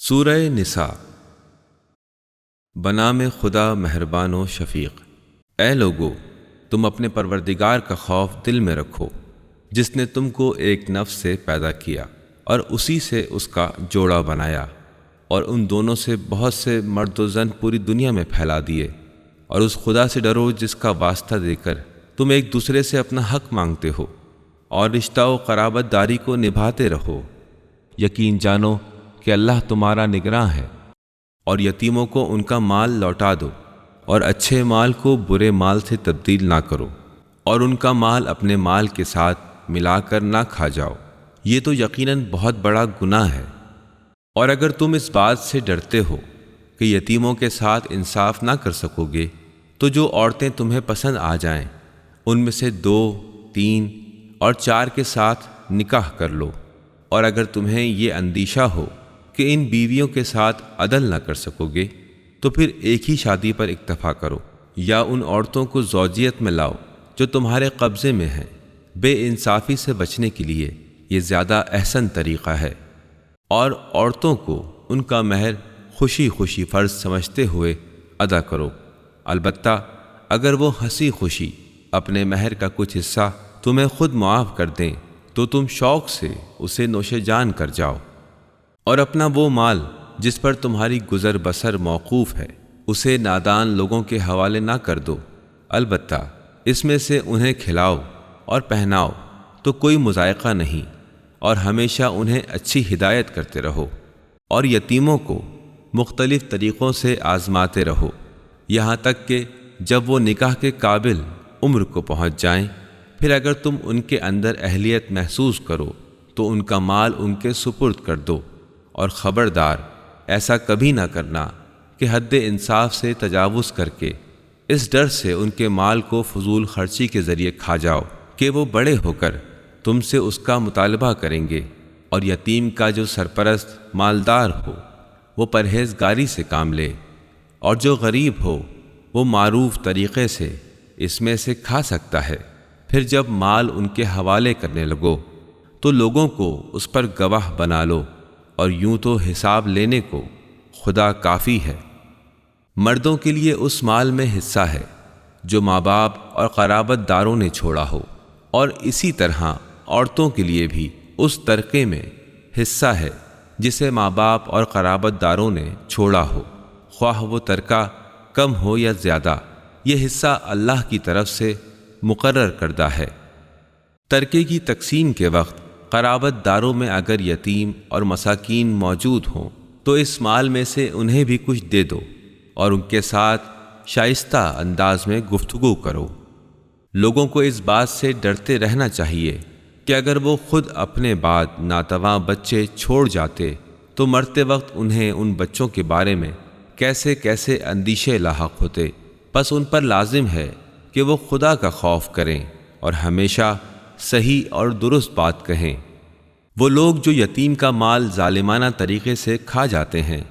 سورہ نساء۔ بنام خدا مہربان و شفیق۔ اے لوگو، تم اپنے پروردگار کا خوف دل میں رکھو، جس نے تم کو ایک نفس سے پیدا کیا اور اسی سے اس کا جوڑا بنایا، اور ان دونوں سے بہت سے مرد و زن پوری دنیا میں پھیلا دیے، اور اس خدا سے ڈرو جس کا واسطہ دے کر تم ایک دوسرے سے اپنا حق مانگتے ہو، اور رشتہ و قرابت داری کو نبھاتے رہو۔ یقین جانو کہ اللہ تمہارا نگراں ہے، اور یتیموں کو ان کا مال لوٹا دو، اور اچھے مال کو برے مال سے تبدیل نہ کرو، اور ان کا مال اپنے مال کے ساتھ ملا کر نہ کھا جاؤ، یہ تو یقیناً بہت بڑا گناہ ہے۔ اور اگر تم اس بات سے ڈرتے ہو کہ یتیموں کے ساتھ انصاف نہ کر سکو گے، تو جو عورتیں تمہیں پسند آ جائیں ان میں سے 2، 3 اور 4 کے ساتھ نکاح کر لو۔ اور اگر تمہیں یہ اندیشہ ہو کہ ان بیویوں کے ساتھ عدل نہ کر سکو گے، تو پھر ایک ہی شادی پر اکتفا کرو، یا ان عورتوں کو زوجیت میں لاؤ جو تمہارے قبضے میں ہیں۔ بے انصافی سے بچنے کے لیے یہ زیادہ احسن طریقہ ہے۔ اور عورتوں کو ان کا مہر خوشی خوشی فرض سمجھتے ہوئے ادا کرو، البتہ اگر وہ ہنسی خوشی اپنے مہر کا کچھ حصہ تمہیں خود معاف کر دیں تو تم شوق سے اسے نوش جان کر جاؤ۔ اور اپنا وہ مال جس پر تمہاری گزر بسر موقوف ہے اسے نادان لوگوں کے حوالے نہ کر دو، البتہ اس میں سے انہیں کھلاؤ اور پہناؤ تو کوئی مضائقہ نہیں، اور ہمیشہ انہیں اچھی ہدایت کرتے رہو۔ اور یتیموں کو مختلف طریقوں سے آزماتے رہو، یہاں تک کہ جب وہ نکاح کے قابل عمر کو پہنچ جائیں، پھر اگر تم ان کے اندر اہلیت محسوس کرو تو ان کا مال ان کے سپرد کر دو، اور خبردار ایسا کبھی نہ کرنا کہ حد انصاف سے تجاوز کر کے اس ڈر سے ان کے مال کو فضول خرچی کے ذریعے کھا جاؤ کہ وہ بڑے ہو کر تم سے اس کا مطالبہ کریں گے۔ اور یتیم کا جو سرپرست مالدار ہو وہ پرہیزگاری سے کام لے، اور جو غریب ہو وہ معروف طریقے سے اس میں سے کھا سکتا ہے۔ پھر جب مال ان کے حوالے کرنے لگو تو لوگوں کو اس پر گواہ بنا لو، اور یوں تو حساب لینے کو خدا کافی ہے۔ مردوں کے لیے اس مال میں حصہ ہے جو ماں باپ اور قرابت داروں نے چھوڑا ہو، اور اسی طرح عورتوں کے لیے بھی اس ترکے میں حصہ ہے جسے ماں باپ اور قرابت داروں نے چھوڑا ہو، خواہ وہ ترکہ کم ہو یا زیادہ، یہ حصہ اللہ کی طرف سے مقرر کردہ ہے۔ ترکے کی تقسیم کے وقت قرابت داروں میں اگر یتیم اور مساکین موجود ہوں تو اس مال میں سے انہیں بھی کچھ دے دو، اور ان کے ساتھ شائستہ انداز میں گفتگو کرو۔ لوگوں کو اس بات سے ڈرتے رہنا چاہیے کہ اگر وہ خود اپنے بعد ناتواں بچے چھوڑ جاتے تو مرتے وقت انہیں ان بچوں کے بارے میں کیسے کیسے اندیشے لاحق ہوتے۔ پس ان پر لازم ہے کہ وہ خدا کا خوف کریں اور ہمیشہ صحیح اور درست بات کہیں۔ وہ لوگ جو یتیم کا مال ظالمانہ طریقے سے کھا جاتے ہیں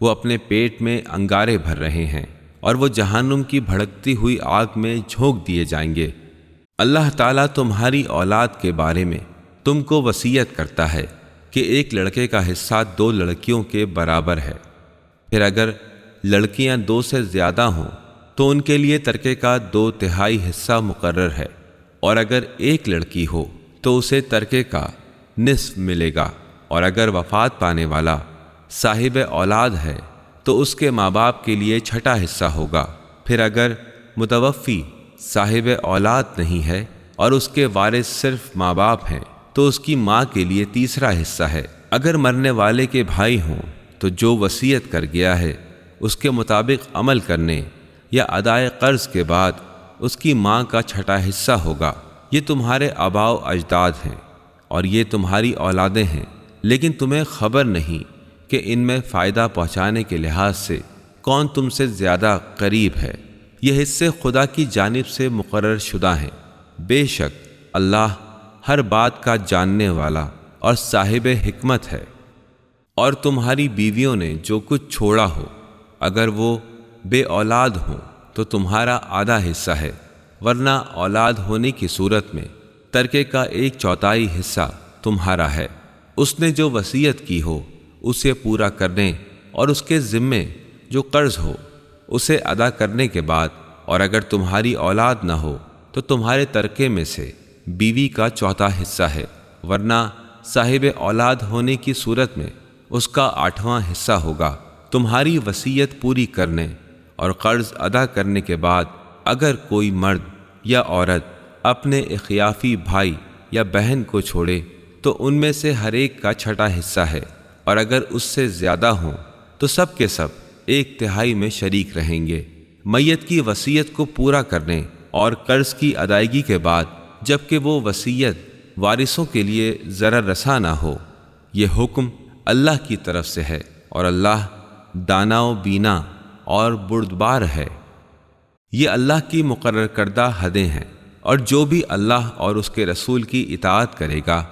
وہ اپنے پیٹ میں انگارے بھر رہے ہیں، اور وہ جہنم کی بھڑکتی ہوئی آگ میں جھونک دیے جائیں گے۔ اللہ تعالیٰ تمہاری اولاد کے بارے میں تم کو وصیت کرتا ہے کہ ایک لڑکے کا حصہ 2 لڑکیوں کے برابر ہے۔ پھر اگر لڑکیاں 2 سے زیادہ ہوں تو ان کے لیے ترکے کا 2/3 حصہ مقرر ہے، اور اگر ایک لڑکی ہو تو اسے ترکے کا نصف ملے گا۔ اور اگر وفات پانے والا صاحب اولاد ہے تو اس کے ماں باپ کے لیے 6واں حصہ ہوگا۔ پھر اگر متوفی صاحب اولاد نہیں ہے اور اس کے وارث صرف ماں باپ ہیں تو اس کی ماں کے لیے 3واں حصہ ہے۔ اگر مرنے والے کے بھائی ہوں تو جو وصیت کر گیا ہے اس کے مطابق عمل کرنے یا ادائے قرض کے بعد اس کی ماں کا 6واں حصہ ہوگا۔ یہ تمہارے آباء و اجداد ہیں اور یہ تمہاری اولادیں ہیں، لیکن تمہیں خبر نہیں کہ ان میں فائدہ پہنچانے کے لحاظ سے کون تم سے زیادہ قریب ہے۔ یہ حصے خدا کی جانب سے مقرر شدہ ہیں، بے شک اللہ ہر بات کا جاننے والا اور صاحب حکمت ہے۔ اور تمہاری بیویوں نے جو کچھ چھوڑا ہو اگر وہ بے اولاد ہوں تو تمہارا آدھا حصہ ہے، ورنہ اولاد ہونے کی صورت میں ترکے کا 1/4 حصہ تمہارا ہے۔ اس نے جو وصیت کی ہو اسے پورا کرنے اور اس کے ذمے جو قرض ہو اسے ادا کرنے کے بعد، اور اگر تمہاری اولاد نہ ہو تو تمہارے ترکے میں سے بیوی کا چوتھا حصہ ہے، ورنہ صاحب اولاد ہونے کی صورت میں اس کا 8واں حصہ ہوگا۔ تمہاری وصیت پوری کرنے اور قرض ادا کرنے کے بعد اگر کوئی مرد یا عورت اپنے اخیافی بھائی یا بہن کو چھوڑے تو ان میں سے ہر ایک کا چھٹا حصہ ہے، اور اگر اس سے زیادہ ہوں تو سب کے سب 1/3 میں شریک رہیں گے۔ میت کی وصیت کو پورا کرنے اور قرض کی ادائیگی کے بعد جبکہ وہ وصیت وارثوں کے لیے ضرر رساں نہ ہو، یہ حکم اللہ کی طرف سے ہے، اور اللہ دانا و بینا اور بردبار ہے۔ یہ اللہ کی مقرر کردہ حدیں ہیں، اور جو بھی اللہ اور اس کے رسول کی اطاعت کرے گا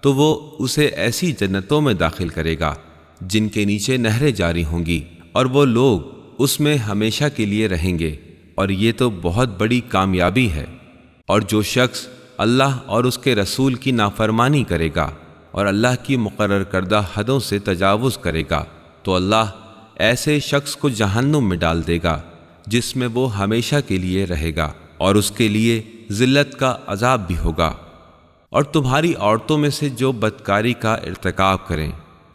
تو وہ اسے ایسی جنتوں میں داخل کرے گا جن کے نیچے نہریں جاری ہوں گی، اور وہ لوگ اس میں ہمیشہ کے لیے رہیں گے، اور یہ تو بہت بڑی کامیابی ہے۔ اور جو شخص اللہ اور اس کے رسول کی نافرمانی کرے گا اور اللہ کی مقرر کردہ حدوں سے تجاوز کرے گا تو اللہ ایسے شخص کو جہنم میں ڈال دے گا جس میں وہ ہمیشہ کے لیے رہے گا، اور اس کے لیے ذلت کا عذاب بھی ہوگا۔ اور تمہاری عورتوں میں سے جو بدکاری کا ارتکاب کریں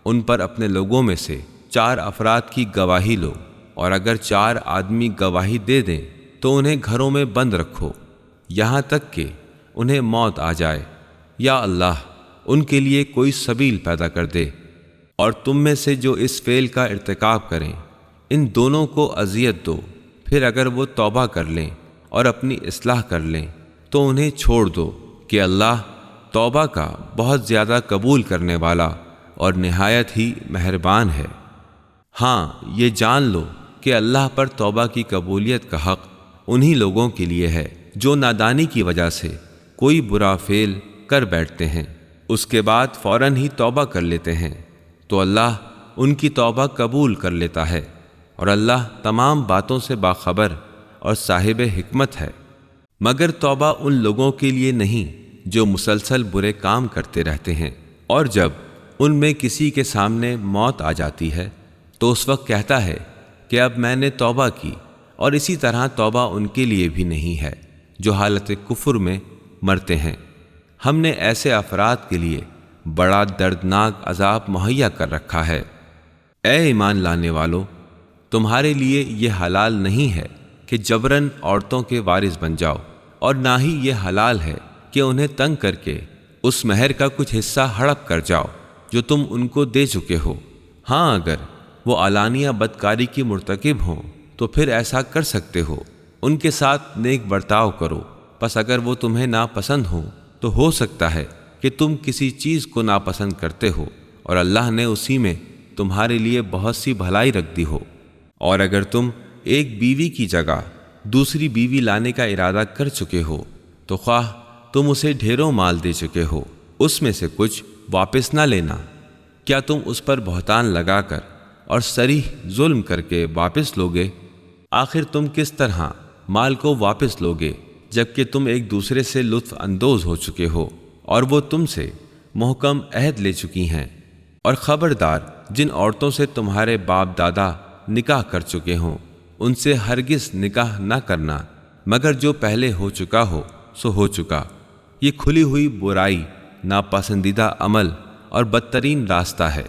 ان پر اپنے لوگوں میں سے 4 افراد کی گواہی لو، اور اگر 4 آدمی گواہی دے دیں تو انہیں گھروں میں بند رکھو یہاں تک کہ انہیں موت آ جائے، یا اللہ ان کے لیے کوئی سبیل پیدا کر دے۔ اور تم میں سے جو اس فعل کا ارتکاب کریں ان دونوں کو اذیت دو، پھر اگر وہ توبہ کر لیں اور اپنی اصلاح کر لیں تو انہیں چھوڑ دو کہ اللہ توبہ کا بہت زیادہ قبول کرنے والا اور نہایت ہی مہربان ہے۔ ہاں یہ جان لو کہ اللہ پر توبہ کی قبولیت کا حق انہی لوگوں کے لیے ہے جو نادانی کی وجہ سے کوئی برا فعل کر بیٹھتے ہیں، اس کے بعد فوراً ہی توبہ کر لیتے ہیں تو اللہ ان کی توبہ قبول کر لیتا ہے، اور اللہ تمام باتوں سے باخبر اور صاحب حکمت ہے۔ مگر توبہ ان لوگوں کے لیے نہیں جو مسلسل برے کام کرتے رہتے ہیں، اور جب ان میں کسی کے سامنے موت آ جاتی ہے تو اس وقت کہتا ہے کہ اب میں نے توبہ کی، اور اسی طرح توبہ ان کے لیے بھی نہیں ہے جو حالت کفر میں مرتے ہیں۔ ہم نے ایسے افراد کے لیے بڑا دردناک عذاب مہیا کر رکھا ہے۔ اے ایمان لانے والو، تمہارے لیے یہ حلال نہیں ہے کہ جبراً عورتوں کے وارث بن جاؤ، اور نہ ہی یہ حلال ہے کہ انہیں تنگ کر کے اس مہر کا کچھ حصہ ہڑپ کر جاؤ جو تم ان کو دے چکے ہو۔ ہاں اگر وہ علانیہ بدکاری کی مرتکب ہوں تو پھر ایسا کر سکتے ہو، ان کے ساتھ نیک برتاؤ کرو، پس اگر وہ تمہیں ناپسند ہوں تو ہو سکتا ہے کہ تم کسی چیز کو ناپسند کرتے ہو، اور اللہ نے اسی میں تمہارے لیے بہت سی بھلائی رکھ دی ہو۔ اور اگر تم ایک بیوی کی جگہ دوسری بیوی لانے کا ارادہ کر چکے ہو تو خواہ تم اسے ڈھیروں مال دے چکے ہو، اس میں سے کچھ واپس نہ لینا۔ کیا تم اس پر بہتان لگا کر اور صریح ظلم کر کے واپس لوگے؟ آخر تم کس طرح مال کو واپس لوگے جبکہ تم ایک دوسرے سے لطف اندوز ہو چکے ہو اور وہ تم سے محکم عہد لے چکی ہیں؟ اور خبردار جن عورتوں سے تمہارے باپ دادا نکاح کر چکے ہوں ان سے ہرگز نکاح نہ کرنا مگر جو پہلے ہو چکا ہو سو ہو چکا۔ یہ کھلی ہوئی برائی، ناپسندیدہ عمل اور بدترین راستہ ہے۔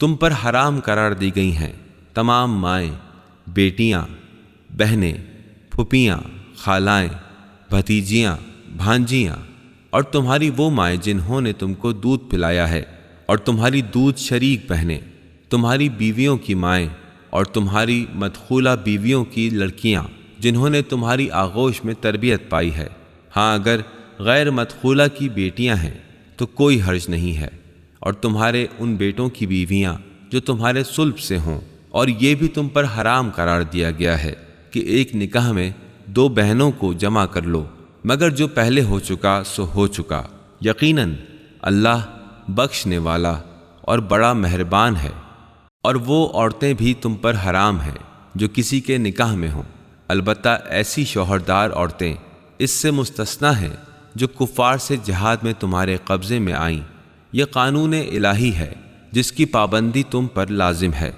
تم پر حرام قرار دی گئی ہیں تمام مائیں، بیٹیاں، بہنیں، پھوپھیاں، خالائیں، بھتیجیاں، بھانجیاں، اور تمہاری وہ مائیں جنہوں نے تم کو دودھ پلایا ہے، اور تمہاری دودھ شریک بہنیں، تمہاری بیویوں کی مائیں، اور تمہاری مدخولہ بیویوں کی لڑکیاں جنہوں نے تمہاری آغوش میں تربیت پائی ہے۔ ہاں اگر غیر مدخولہ کی بیٹیاں ہیں تو کوئی حرج نہیں ہے، اور تمہارے ان بیٹوں کی بیویاں جو تمہارے صلب سے ہوں، اور یہ بھی تم پر حرام قرار دیا گیا ہے کہ ایک نکاح میں 2 بہنوں کو جمع کر لو، مگر جو پہلے ہو چکا سو ہو چکا۔ یقیناً اللہ بخشنے والا اور بڑا مہربان ہے۔ اور وہ عورتیں بھی تم پر حرام ہیں جو کسی کے نکاح میں ہوں، البتہ ایسی شوہردار عورتیں اس سے مستثنیٰ ہیں جو کفار سے جہاد میں تمہارے قبضے میں آئیں۔ یہ قانون الہی ہے جس کی پابندی تم پر لازم ہے۔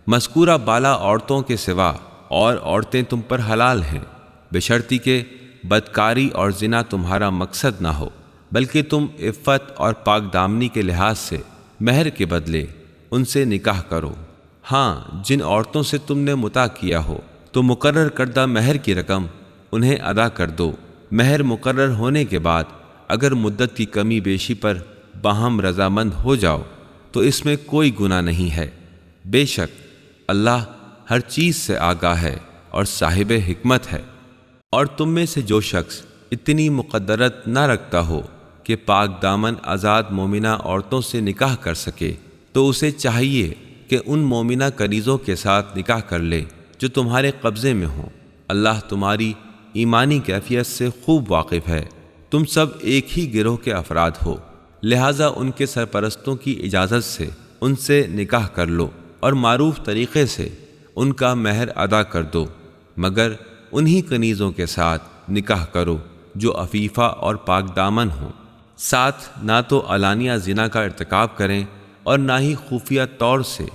مذکورہ بالا عورتوں کے سوا اور عورتیں تم پر حلال ہیں، بشرطی کہ بدکاری اور زنا تمہارا مقصد نہ ہو، بلکہ تم عفت اور پاک دامنی کے لحاظ سے مہر کے بدلے ان سے نکاح کرو۔ ہاں، جن عورتوں سے تم نے متاع کیا ہو تو مقرر کردہ مہر کی رقم انہیں ادا کر دو۔ مہر مقرر ہونے کے بعد اگر مدت کی کمی بیشی پر باہم رضامند ہو جاؤ تو اس میں کوئی گناہ نہیں ہے۔ بے شک اللہ ہر چیز سے آگاہ ہے اور صاحب حکمت ہے۔ اور تم میں سے جو شخص اتنی مقدرت نہ رکھتا ہو کہ پاک دامن آزاد مومنہ عورتوں سے نکاح کر سکے تو اسے چاہیے کہ ان مومنہ کنیزوں کے ساتھ نکاح کر لے جو تمہارے قبضے میں ہوں۔ اللہ تمہاری ایمانی کیفیت سے خوب واقف ہے۔ تم سب ایک ہی گروہ کے افراد ہو، لہٰذا ان کے سرپرستوں کی اجازت سے ان سے نکاح کر لو اور معروف طریقے سے ان کا مہر ادا کر دو، مگر انہی کنیزوں کے ساتھ نکاح کرو جو عفیفہ اور پاک دامن ہوں، ساتھ نہ تو علانیہ زنا کا ارتکاب کریں اور نہ ہی خفیہ طور سے۔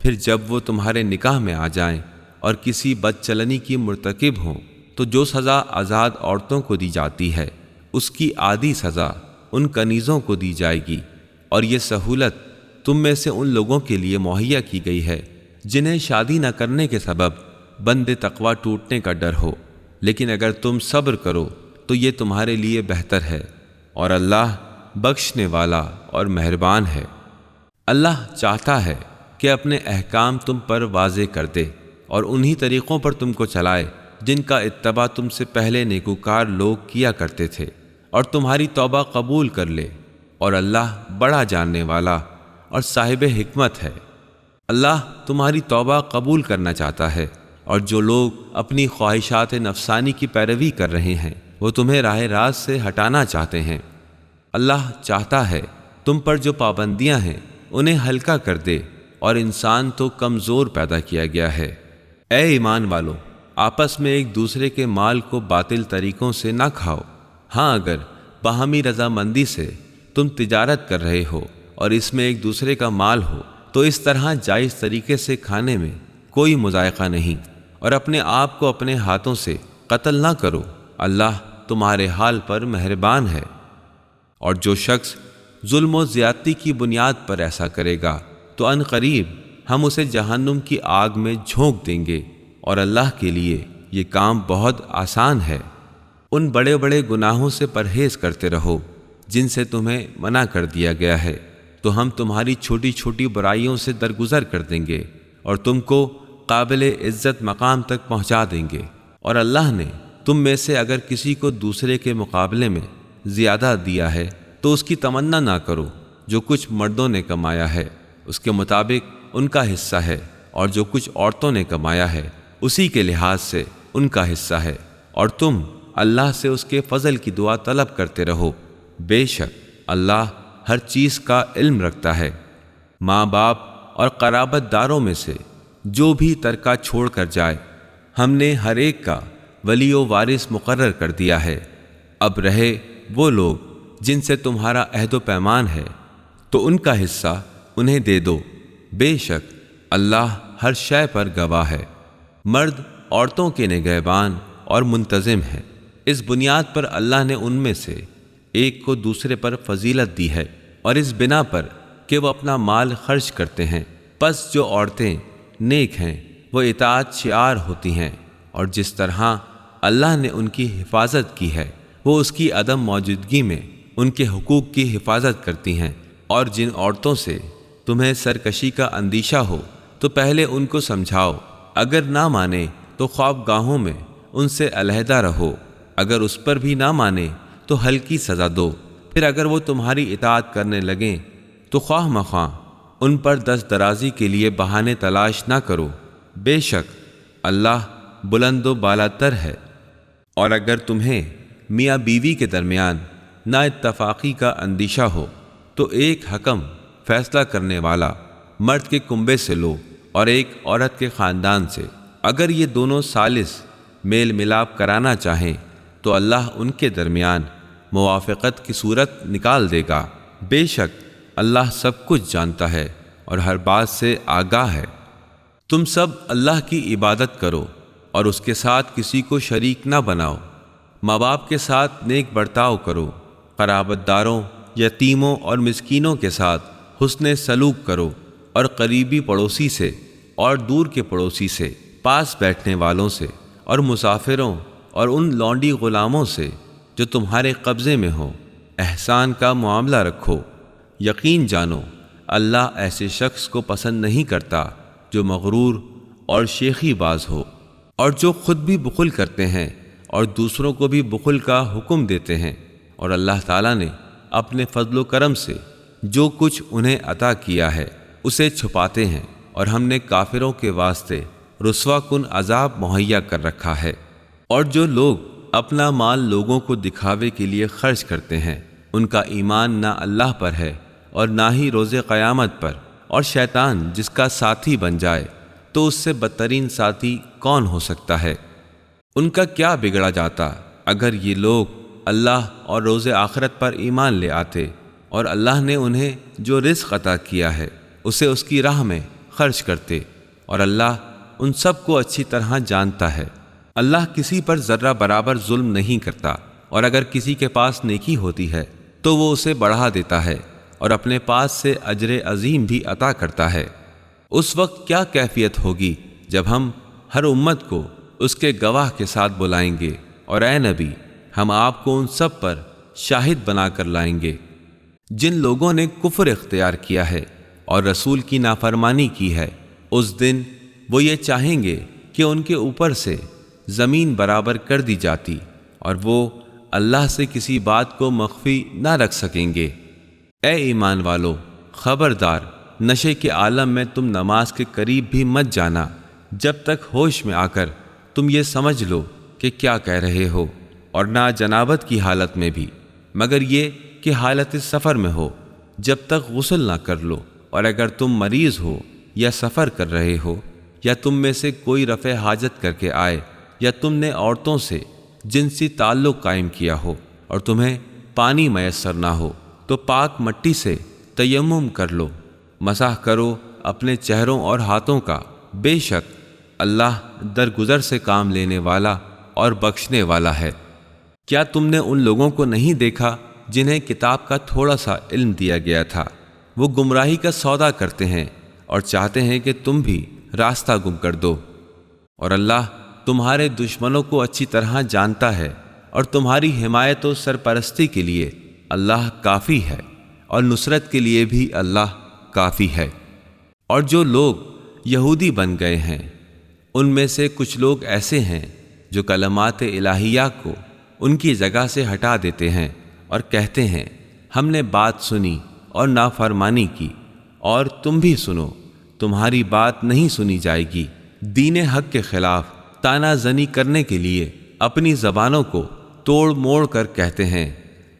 پھر جب وہ تمہارے نکاح میں آ جائیں اور کسی بدچلنی کی مرتکب ہوں تو جو سزا آزاد عورتوں کو دی جاتی ہے اس کی آدھی سزا ان کنیزوں کو دی جائے گی، اور یہ سہولت تم میں سے ان لوگوں کے لیے مہیا کی گئی ہے جنہیں شادی نہ کرنے کے سبب بند تقوی ٹوٹنے کا ڈر ہو، لیکن اگر تم صبر کرو تو یہ تمہارے لیے بہتر ہے، اور اللہ بخشنے والا اور مہربان ہے۔ اللہ چاہتا ہے کہ اپنے احکام تم پر واضح کر دے اور انہی طریقوں پر تم کو چلائے جن کا اتباع تم سے پہلے نیکوکار لوگ کیا کرتے تھے، اور تمہاری توبہ قبول کر لے، اور اللہ بڑا جاننے والا اور صاحب حکمت ہے۔ اللہ تمہاری توبہ قبول کرنا چاہتا ہے، اور جو لوگ اپنی خواہشات نفسانی کی پیروی کر رہے ہیں وہ تمہیں راہ راست سے ہٹانا چاہتے ہیں۔ اللہ چاہتا ہے تم پر جو پابندیاں ہیں انہیں ہلکا کر دے، اور انسان تو کمزور پیدا کیا گیا ہے۔ اے ایمان والو، آپس میں ایک دوسرے کے مال کو باطل طریقوں سے نہ کھاؤ۔ ہاں، اگر باہمی رضامندی سے تم تجارت کر رہے ہو اور اس میں ایک دوسرے کا مال ہو تو اس طرح جائز طریقے سے کھانے میں کوئی مذائقہ نہیں، اور اپنے آپ کو اپنے ہاتھوں سے قتل نہ کرو، اللہ تمہارے حال پر مہربان ہے۔ اور جو شخص ظلم و زیادتی کی بنیاد پر ایسا کرے گا تو ان قریب ہم اسے جہنم کی آگ میں جھونک دیں گے، اور اللہ کے لیے یہ کام بہت آسان ہے۔ ان بڑے بڑے گناہوں سے پرہیز کرتے رہو جن سے تمہیں منع کر دیا گیا ہے، تو ہم تمہاری چھوٹی چھوٹی برائیوں سے درگزر کر دیں گے اور تم کو قابل عزت مقام تک پہنچا دیں گے۔ اور اللہ نے تم میں سے اگر کسی کو دوسرے کے مقابلے میں زیادہ دیا ہے تو اس کی تمنا نہ کرو، جو کچھ مردوں نے کمایا ہے اس کے مطابق ان کا حصہ ہے، اور جو کچھ عورتوں نے کمایا ہے اسی کے لحاظ سے ان کا حصہ ہے، اور تم اللہ سے اس کے فضل کی دعا طلب کرتے رہو، بے شک اللہ ہر چیز کا علم رکھتا ہے۔ ماں باپ اور قرابت داروں میں سے جو بھی ترکہ چھوڑ کر جائے ہم نے ہر ایک کا ولی و وارث مقرر کر دیا ہے۔ اب رہے وہ لوگ جن سے تمہارا عہد و پیمان ہے تو ان کا حصہ انہیں دے دو، بے شک اللہ ہر شے پر گواہ ہے۔ مرد عورتوں کے نگہبان اور منتظم ہیں، اس بنیاد پر اللہ نے ان میں سے ایک کو دوسرے پر فضیلت دی ہے، اور اس بنا پر کہ وہ اپنا مال خرچ کرتے ہیں۔ پس جو عورتیں نیک ہیں وہ اطاعت شعار ہوتی ہیں، اور جس طرح اللہ نے ان کی حفاظت کی ہے وہ اس کی عدم موجودگی میں ان کے حقوق کی حفاظت کرتی ہیں۔ اور جن عورتوں سے تمہیں سرکشی کا اندیشہ ہو تو پہلے ان کو سمجھاؤ، اگر نہ مانے تو خوابگاہوں میں ان سے علیحدہ رہو، اگر اس پر بھی نہ مانے تو ہلکی سزا دو۔ پھر اگر وہ تمہاری اطاعت کرنے لگیں تو خواہ مخواہ ان پر دست درازی کے لیے بہانے تلاش نہ کرو، بے شک اللہ بلند و بالاتر ہے۔ اور اگر تمہیں میاں بیوی کے درمیان نا اتفاقی کا اندیشہ ہو تو ایک حکم فیصلہ کرنے والا مرد کے کنبے سے لو اور ایک عورت کے خاندان سے۔ اگر یہ دونوں ثالث میل ملاپ کرانا چاہیں تو اللہ ان کے درمیان موافقت کی صورت نکال دے گا، بے شک اللہ سب کچھ جانتا ہے اور ہر بات سے آگاہ ہے۔ تم سب اللہ کی عبادت کرو اور اس کے ساتھ کسی کو شریک نہ بناؤ۔ ماں باپ کے ساتھ نیک برتاؤ کرو، قرابت داروں، یتیموں اور مسکینوں کے ساتھ حسن سلوک کرو، اور قریبی پڑوسی سے اور دور کے پڑوسی سے، پاس بیٹھنے والوں سے اور مسافروں اور ان لونڈی غلاموں سے جو تمہارے قبضے میں ہوں احسان کا معاملہ رکھو۔ یقین جانو اللہ ایسے شخص کو پسند نہیں کرتا جو مغرور اور شیخی باز ہو، اور جو خود بھی بخل کرتے ہیں اور دوسروں کو بھی بخل کا حکم دیتے ہیں۔ اور اللہ تعالیٰ نے اپنے فضل و کرم سے جو کچھ انہیں عطا کیا ہے اسے چھپاتے ہیں، اور ہم نے کافروں کے واسطے رسوا کن عذاب مہیا کر رکھا ہے۔ اور جو لوگ اپنا مال لوگوں کو دکھاوے کے لیے خرچ کرتے ہیں ان کا ایمان نہ اللہ پر ہے اور نہ ہی روز قیامت پر، اور شیطان جس کا ساتھی بن جائے تو اس سے بدترین ساتھی کون ہو سکتا ہے۔ ان کا کیا بگڑا جاتا اگر یہ لوگ اللہ اور روز آخرت پر ایمان لے آتے، اور اللہ نے انہیں جو رزق عطا کیا ہے اسے اس کی راہ میں خرچ کرتے، اور اللہ ان سب کو اچھی طرح جانتا ہے۔ اللہ کسی پر ذرہ برابر ظلم نہیں کرتا، اور اگر کسی کے پاس نیکی ہوتی ہے تو وہ اسے بڑھا دیتا ہے اور اپنے پاس سے اجر عظیم بھی عطا کرتا ہے۔ اس وقت کیا کیفیت ہوگی جب ہم ہر امت کو اس کے گواہ کے ساتھ بلائیں گے، اور اے نبی ہم آپ کو ان سب پر شاہد بنا کر لائیں گے جن لوگوں نے کفر اختیار کیا ہے اور رسول کی نافرمانی کی ہے۔ اس دن وہ یہ چاہیں گے کہ ان کے اوپر سے زمین برابر کر دی جاتی، اور وہ اللہ سے کسی بات کو مخفی نہ رکھ سکیں گے۔ اے ایمان والو، خبردار نشے کے عالم میں تم نماز کے قریب بھی مت جانا جب تک ہوش میں آ کر تم یہ سمجھ لو کہ کیا کہہ رہے ہو، اور نہ جنابت کی حالت میں بھی، مگر یہ کہ حالت سفر میں ہو جب تک غسل نہ کر لو، اور اگر تم مریض ہو یا سفر کر رہے ہو، یا تم میں سے کوئی رفع حاجت کر کے آئے، یا تم نے عورتوں سے جنسی تعلق قائم کیا ہو اور تمہیں پانی میسر نہ ہو، تو پاک مٹی سے تیمم کر لو، مسح کرو اپنے چہروں اور ہاتھوں کا، بے شک اللہ درگزر سے کام لینے والا اور بخشنے والا ہے۔ کیا تم نے ان لوگوں کو نہیں دیکھا جنہیں کتاب کا تھوڑا سا علم دیا گیا تھا؟ وہ گمراہی کا سودا کرتے ہیں اور چاہتے ہیں کہ تم بھی راستہ گم کر دو، اور اللہ تمہارے دشمنوں کو اچھی طرح جانتا ہے، اور تمہاری حمایت و سرپرستی کے لیے اللہ کافی ہے، اور نصرت کے لیے بھی اللہ کافی ہے۔ اور جو لوگ یہودی بن گئے ہیں ان میں سے کچھ لوگ ایسے ہیں جو کلمات الہیہ کو ان کی جگہ سے ہٹا دیتے ہیں اور کہتے ہیں ہم نے بات سنی اور نافرمانی کی، اور تم بھی سنو، تمہاری بات نہیں سنی جائے گی۔ دین حق کے خلاف تانا زنی کرنے کے لیے اپنی زبانوں کو توڑ موڑ کر کہتے ہیں،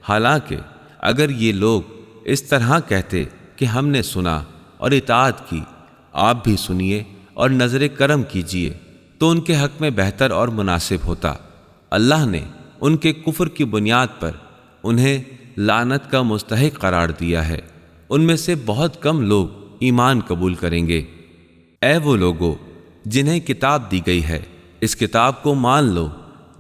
حالانکہ اگر یہ لوگ اس طرح کہتے کہ ہم نے سنا اور اطاعت کی، آپ بھی سنیے اور نظر کرم کیجیے، تو ان کے حق میں بہتر اور مناسب ہوتا۔ اللہ نے ان کے کفر کی بنیاد پر انہیں لعنت کا مستحق قرار دیا ہے۔ ان میں سے بہت کم لوگ ایمان قبول کریں گے۔ اے وہ لوگو جنہیں کتاب دی گئی ہے، اس کتاب کو مان لو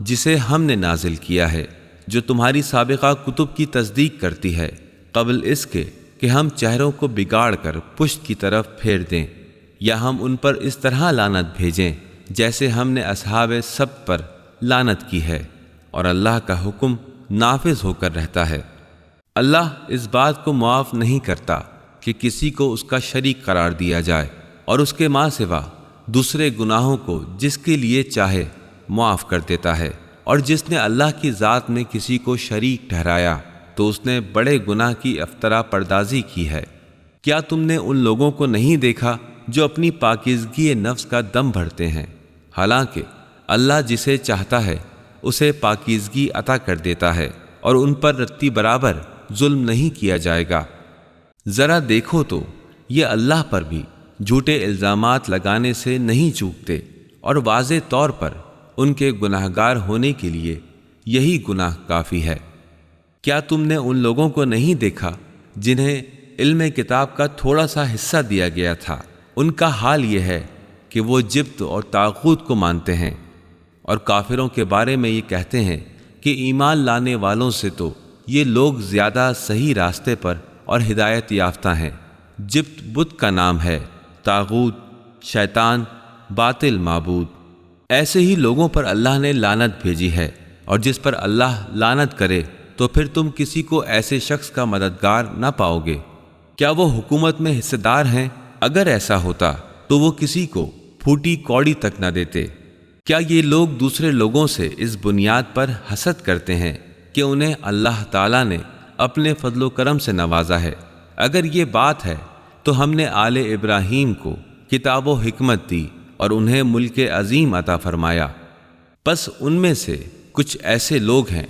جسے ہم نے نازل کیا ہے، جو تمہاری سابقہ کتب کی تصدیق کرتی ہے، قبل اس کے کہ ہم چہروں کو بگاڑ کر پشت کی طرف پھیر دیں، یا ہم ان پر اس طرح لعنت بھیجیں جیسے ہم نے اصحاب سبت پر لعنت کی ہے، اور اللہ کا حکم نافذ ہو کر رہتا ہے۔ اللہ اس بات کو معاف نہیں کرتا کہ کسی کو اس کا شریک قرار دیا جائے، اور اس کے ماں سوا دوسرے گناہوں کو جس کے لیے چاہے معاف کر دیتا ہے، اور جس نے اللہ کی ذات میں کسی کو شریک ٹھہرایا تو اس نے بڑے گناہ کی افطرا پردازی کی ہے۔ کیا تم نے ان لوگوں کو نہیں دیکھا جو اپنی پاکیزگی نفس کا دم بھرتے ہیں، حالانکہ اللہ جسے چاہتا ہے اسے پاکیزگی عطا کر دیتا ہے، اور ان پر رتی برابر ظلم نہیں کیا جائے گا۔ ذرا دیکھو تو یہ اللہ پر بھی جھوٹے الزامات لگانے سے نہیں چوکتے، اور واضح طور پر ان کے گناہگار ہونے کے لیے یہی گناہ کافی ہے۔ کیا تم نے ان لوگوں کو نہیں دیکھا جنہیں علم کتاب کا تھوڑا سا حصہ دیا گیا تھا، ان کا حال یہ ہے کہ وہ جبت اور طاغوت کو مانتے ہیں، اور کافروں کے بارے میں یہ کہتے ہیں کہ ایمان لانے والوں سے تو یہ لوگ زیادہ صحیح راستے پر اور ہدایت یافتہ ہیں۔ جبت بت کا نام ہے، طاغوت شیطان باطل معبود۔ ایسے ہی لوگوں پر اللہ نے لعنت بھیجی ہے، اور جس پر اللہ لعنت کرے تو پھر تم کسی کو ایسے شخص کا مددگار نہ پاؤ گے۔ کیا وہ حکومت میں حصہ دار ہیں؟ اگر ایسا ہوتا تو وہ کسی کو پھوٹی کوڑی تک نہ دیتے۔ کیا یہ لوگ دوسرے لوگوں سے اس بنیاد پر حسد کرتے ہیں کہ انہیں اللہ تعالیٰ نے اپنے فضل و کرم سے نوازا ہے؟ اگر یہ بات ہے تو ہم نے آل ابراہیم کو کتاب و حکمت دی اور انہیں ملک عظیم عطا فرمایا۔ پس ان میں سے کچھ ایسے لوگ ہیں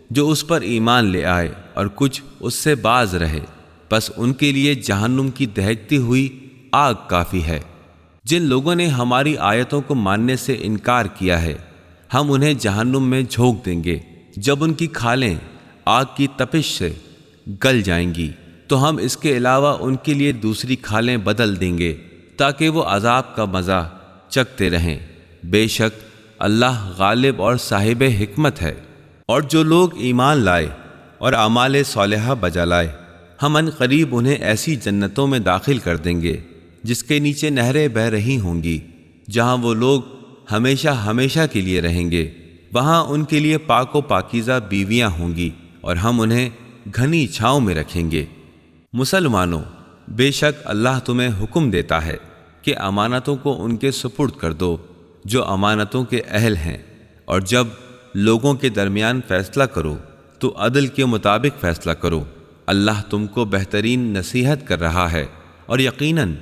جو اس پر ایمان لے آئے اور کچھ اس سے باز رہے، پس ان کے لیے جہنم کی دہکتی ہوئی آگ کافی ہے۔ جن لوگوں نے ہماری آیتوں کو ماننے سے انکار کیا ہے، ہم انہیں جہنم میں جھونک دیں گے۔ جب ان کی کھالیں آگ کی تپش سے گل جائیں گی تو ہم اس کے علاوہ ان کے لیے دوسری کھالیں بدل دیں گے تاکہ وہ عذاب کا مزہ چکھتے رہیں۔ بے شک اللہ غالب اور صاحب حکمت ہے۔ اور جو لوگ ایمان لائے اور اعمال صالحہ بجا لائے، ہم ان قریب انہیں ایسی جنتوں میں داخل کر دیں گے جس کے نیچے نہریں بہہ رہی ہوں گی، جہاں وہ لوگ ہمیشہ ہمیشہ کے لیے رہیں گے۔ وہاں ان کے لیے پاک و پاکیزہ بیویاں ہوں گی، اور ہم انہیں گھنی چھاؤں میں رکھیں گے۔ مسلمانوں، بے شک اللہ تمہیں حکم دیتا ہے کہ امانتوں کو ان کے سپرد کر دو جو امانتوں کے اہل ہیں، اور جب لوگوں کے درمیان فیصلہ کرو تو عدل کے مطابق فیصلہ کرو۔ اللہ تم کو بہترین نصیحت کر رہا ہے، اور یقیناً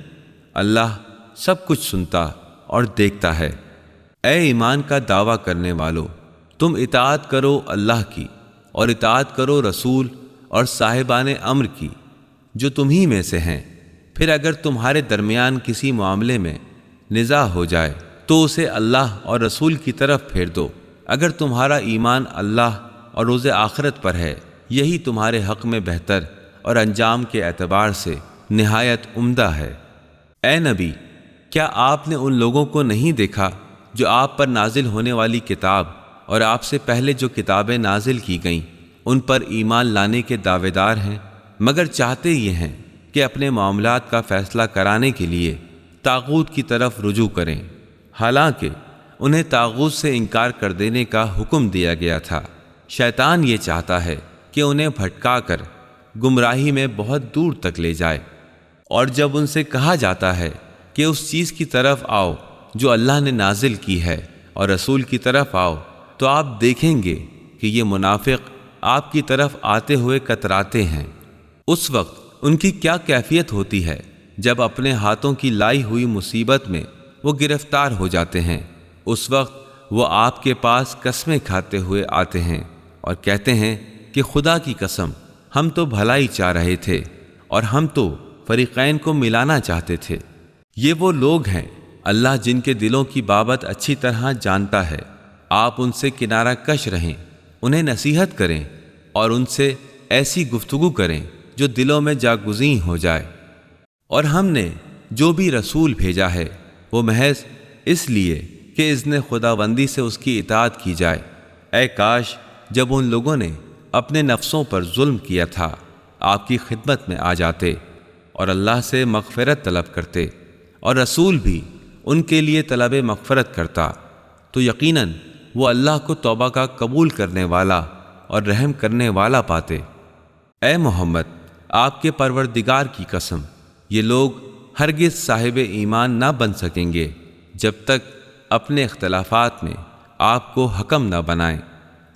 اللہ سب کچھ سنتا اور دیکھتا ہے۔ اے ایمان کا دعویٰ کرنے والو، تم اطاعت کرو اللہ کی، اور اطاعت کرو رسول اور صاحبان امر کی جو تمہیں میں سے ہیں۔ پھر اگر تمہارے درمیان کسی معاملے میں نزاع ہو جائے تو اسے اللہ اور رسول کی طرف پھیر دو۔ اگر تمہارا ایمان اللہ اور روز آخرت پر ہے، یہی تمہارے حق میں بہتر اور انجام کے اعتبار سے نہایت عمدہ ہے۔ اے نبی، کیا آپ نے ان لوگوں کو نہیں دیکھا جو آپ پر نازل ہونے والی کتاب اور آپ سے پہلے جو کتابیں نازل کی گئیں ان پر ایمان لانے کے دعوے دار ہیں، مگر چاہتے یہ ہیں کہ اپنے معاملات کا فیصلہ کرانے کے لیے طاغوت کی طرف رجوع کریں، حالانکہ انہیں طاغوت سے انکار کر دینے کا حکم دیا گیا تھا۔ شیطان یہ چاہتا ہے کہ انہیں بھٹکا کر گمراہی میں بہت دور تک لے جائے، اور جب ان سے کہا جاتا ہے کہ اس چیز کی طرف آؤ جو اللہ نے نازل کی ہے اور رسول کی طرف آؤ، تو آپ دیکھیں گے کہ یہ منافق آپ کی طرف آتے ہوئے کتراتے ہیں۔ اس وقت ان کی کیا کیفیت ہوتی ہے جب اپنے ہاتھوں کی لائی ہوئی مصیبت میں وہ گرفتار ہو جاتے ہیں۔ اس وقت وہ آپ کے پاس قسمیں کھاتے ہوئے آتے ہیں اور کہتے ہیں کہ خدا کی قسم، ہم تو بھلائی چاہ رہے تھے اور ہم تو فریقین کو ملانا چاہتے تھے۔ یہ وہ لوگ ہیں اللہ جن کے دلوں کی بابت اچھی طرح جانتا ہے۔ آپ ان سے کنارہ کش رہیں، انہیں نصیحت کریں اور ان سے ایسی گفتگو کریں جو دلوں میں جاگزیں ہو جائے۔ اور ہم نے جو بھی رسول بھیجا ہے وہ محض اس لیے کہ اذن خداوندی سے اس کی اطاعت کی جائے۔ اے کاش جب ان لوگوں نے اپنے نفسوں پر ظلم کیا تھا آپ کی خدمت میں آ جاتے اور اللہ سے مغفرت طلب کرتے، اور رسول بھی ان کے لیے طلب مغفرت کرتا، تو یقیناً وہ اللہ کو توبہ کا قبول کرنے والا اور رحم کرنے والا پاتے۔ اے محمد، آپ کے پروردگار کی قسم، یہ لوگ ہرگز صاحب ایمان نہ بن سکیں گے جب تک اپنے اختلافات میں آپ کو حکم نہ بنائیں،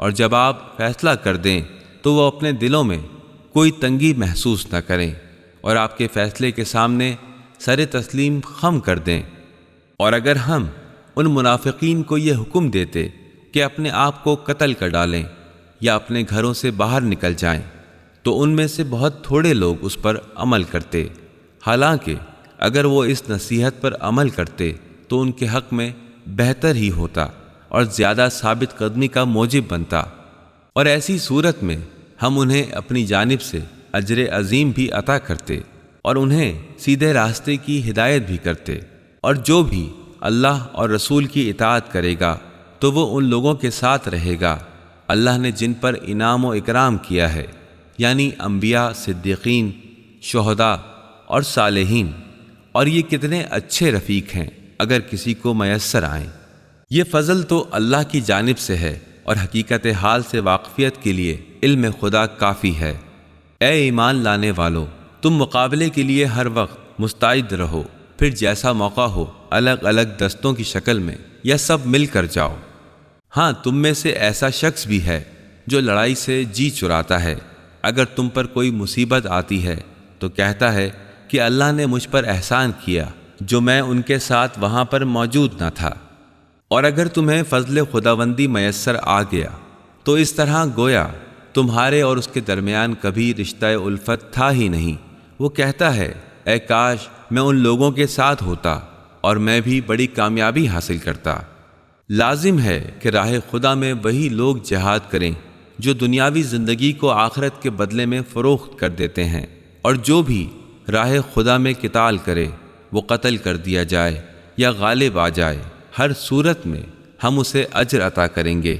اور جب آپ فیصلہ کر دیں تو وہ اپنے دلوں میں کوئی تنگی محسوس نہ کریں اور آپ کے فیصلے کے سامنے سر تسلیم خم کر دیں۔ اور اگر ہم ان منافقین کو یہ حکم دیتے کہ اپنے آپ کو قتل کر ڈالیں یا اپنے گھروں سے باہر نکل جائیں تو ان میں سے بہت تھوڑے لوگ اس پر عمل کرتے، حالانکہ اگر وہ اس نصیحت پر عمل کرتے تو ان کے حق میں بہتر ہی ہوتا اور زیادہ ثابت قدمی کا موجب بنتا، اور ایسی صورت میں ہم انہیں اپنی جانب سے اجر عظیم بھی عطا کرتے۔ اور انہیں سیدھے راستے کی ہدایت بھی کرتے۔ اور جو بھی اللہ اور رسول کی اطاعت کرے گا تو وہ ان لوگوں کے ساتھ رہے گا اللہ نے جن پر انعام و اکرام کیا ہے، یعنی انبیاء، صدیقین، شہداء اور صالحین، اور یہ کتنے اچھے رفیق ہیں اگر کسی کو میسر آئیں۔ یہ فضل تو اللہ کی جانب سے ہے اور حقیقت حال سے واقفیت کے لیے علم خدا کافی ہے۔ اے ایمان لانے والو، تم مقابلے کے لیے ہر وقت مستعد رہو، پھر جیسا موقع ہو الگ الگ دستوں کی شکل میں یا سب مل کر جاؤ۔ ہاں، تم میں سے ایسا شخص بھی ہے جو لڑائی سے جی چراتا ہے، اگر تم پر کوئی مصیبت آتی ہے تو کہتا ہے کہ اللہ نے مجھ پر احسان کیا جو میں ان کے ساتھ وہاں پر موجود نہ تھا۔ اور اگر تمہیں فضل خداوندی میسر آ گیا تو اس طرح گویا تمہارے اور اس کے درمیان کبھی رشتہ الفت تھا ہی نہیں۔ وہ کہتا ہے اے کاش میں ان لوگوں کے ساتھ ہوتا اور میں بھی بڑی کامیابی حاصل کرتا۔ لازم ہے کہ راہ خدا میں وہی لوگ جہاد کریں جو دنیاوی زندگی کو آخرت کے بدلے میں فروخت کر دیتے ہیں، اور جو بھی راہ خدا میں قتال کرے وہ قتل کر دیا جائے یا غالب آ جائے، ہر صورت میں ہم اسے اجر عطا کریں گے۔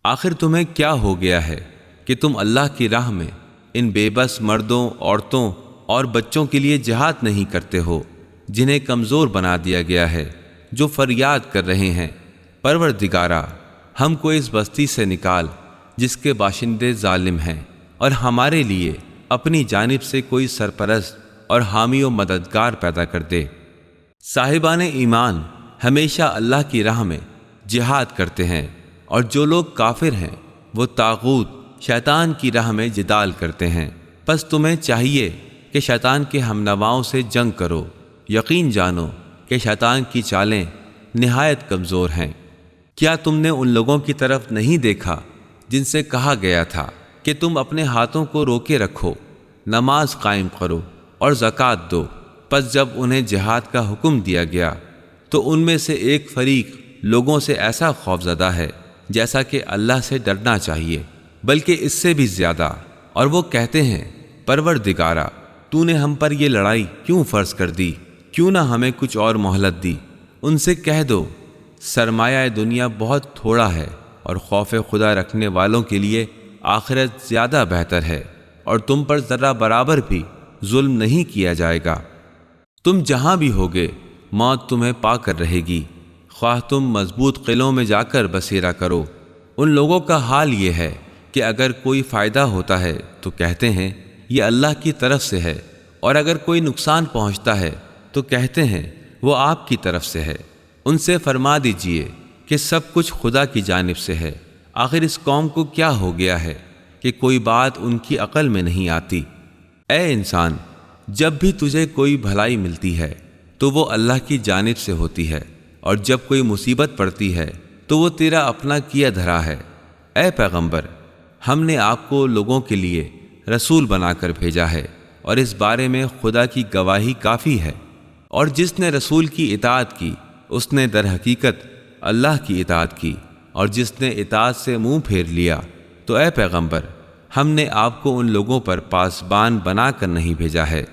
آخر تمہیں کیا ہو گیا ہے کہ تم اللہ کی راہ میں ان بے بس مردوں، عورتوں اور بچوں کے لیے جہاد نہیں کرتے ہو جنہیں کمزور بنا دیا گیا ہے، جو فریاد کر رہے ہیں پروردگارا ہم کو اس بستی سے نکال جس کے باشندے ظالم ہیں، اور ہمارے لیے اپنی جانب سے کوئی سرپرست اور حامی و مددگار پیدا کر دے۔ صاحبان ایمان ہمیشہ اللہ کی راہ میں جہاد کرتے ہیں، اور جو لوگ کافر ہیں وہ طاغوت شیطان کی راہ میں جدال کرتے ہیں۔ پس تمہیں چاہیے کہ شیطان کے ہمنواؤں سے جنگ کرو، یقین جانو کہ شیطان کی چالیں نہایت کمزور ہیں۔ کیا تم نے ان لوگوں کی طرف نہیں دیکھا جن سے کہا گیا تھا کہ تم اپنے ہاتھوں کو روکے رکھو، نماز قائم کرو اور زکوٰۃ دو؟ پس جب انہیں جہاد کا حکم دیا گیا تو ان میں سے ایک فریق لوگوں سے ایسا خوفزدہ ہے جیسا کہ اللہ سے ڈرنا چاہیے، بلکہ اس سے بھی زیادہ، اور وہ کہتے ہیں پروردگارا تو نے ہم پر یہ لڑائی کیوں فرض کر دی؟ کیوں نہ ہمیں کچھ اور مہلت دی؟ ان سے کہہ دو سرمایہ دنیا بہت تھوڑا ہے اور خوف خدا رکھنے والوں کے لیے آخرت زیادہ بہتر ہے، اور تم پر ذرہ برابر بھی ظلم نہیں کیا جائے گا۔ تم جہاں بھی ہوگے موت تمہیں پا کر رہے گی، خواہ تم مضبوط قلعوں میں جا کر بسیرا کرو۔ ان لوگوں کا حال یہ ہے کہ اگر کوئی فائدہ ہوتا ہے تو کہتے ہیں یہ اللہ کی طرف سے ہے، اور اگر کوئی نقصان پہنچتا ہے تو کہتے ہیں وہ آپ کی طرف سے ہے۔ ان سے فرما دیجئے کہ سب کچھ خدا کی جانب سے ہے۔ آخر اس قوم کو کیا ہو گیا ہے کہ کوئی بات ان کی عقل میں نہیں آتی؟ اے انسان، جب بھی تجھے کوئی بھلائی ملتی ہے تو وہ اللہ کی جانب سے ہوتی ہے، اور جب کوئی مصیبت پڑتی ہے تو وہ تیرا اپنا کیا دھرا ہے۔ اے پیغمبر، ہم نے آپ کو لوگوں کے لیے رسول بنا کر بھیجا ہے، اور اس بارے میں خدا کی گواہی کافی ہے، اور جس نے رسول کی اطاعت کی اس نے در حقیقت اللہ کی اطاعت کی، اور جس نے اطاعت سے منہ پھیر لیا تو اے پیغمبر ہم نے آپ کو ان لوگوں پر پاسبان بنا کر نہیں بھیجا ہے۔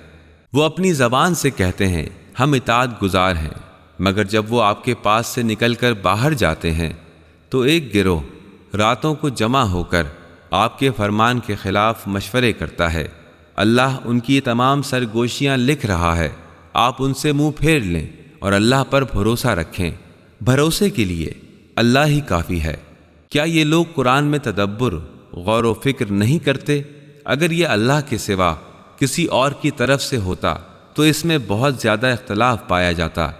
وہ اپنی زبان سے کہتے ہیں ہم اطاعت گزار ہیں، مگر جب وہ آپ کے پاس سے نکل کر باہر جاتے ہیں تو ایک گروہ راتوں کو جمع ہو کر آپ کے فرمان کے خلاف مشورے کرتا ہے۔ اللہ ان کی تمام سرگوشیاں لکھ رہا ہے، آپ ان سے منہ پھیر لیں اور اللہ پر بھروسہ رکھیں، بھروسے کے لیے اللہ ہی کافی ہے۔ کیا یہ لوگ قرآن میں تدبر، غور و فکر نہیں کرتے؟ اگر یہ اللہ کے سوا کسی اور کی طرف سے ہوتا تو اس میں بہت زیادہ اختلاف پایا جاتا۔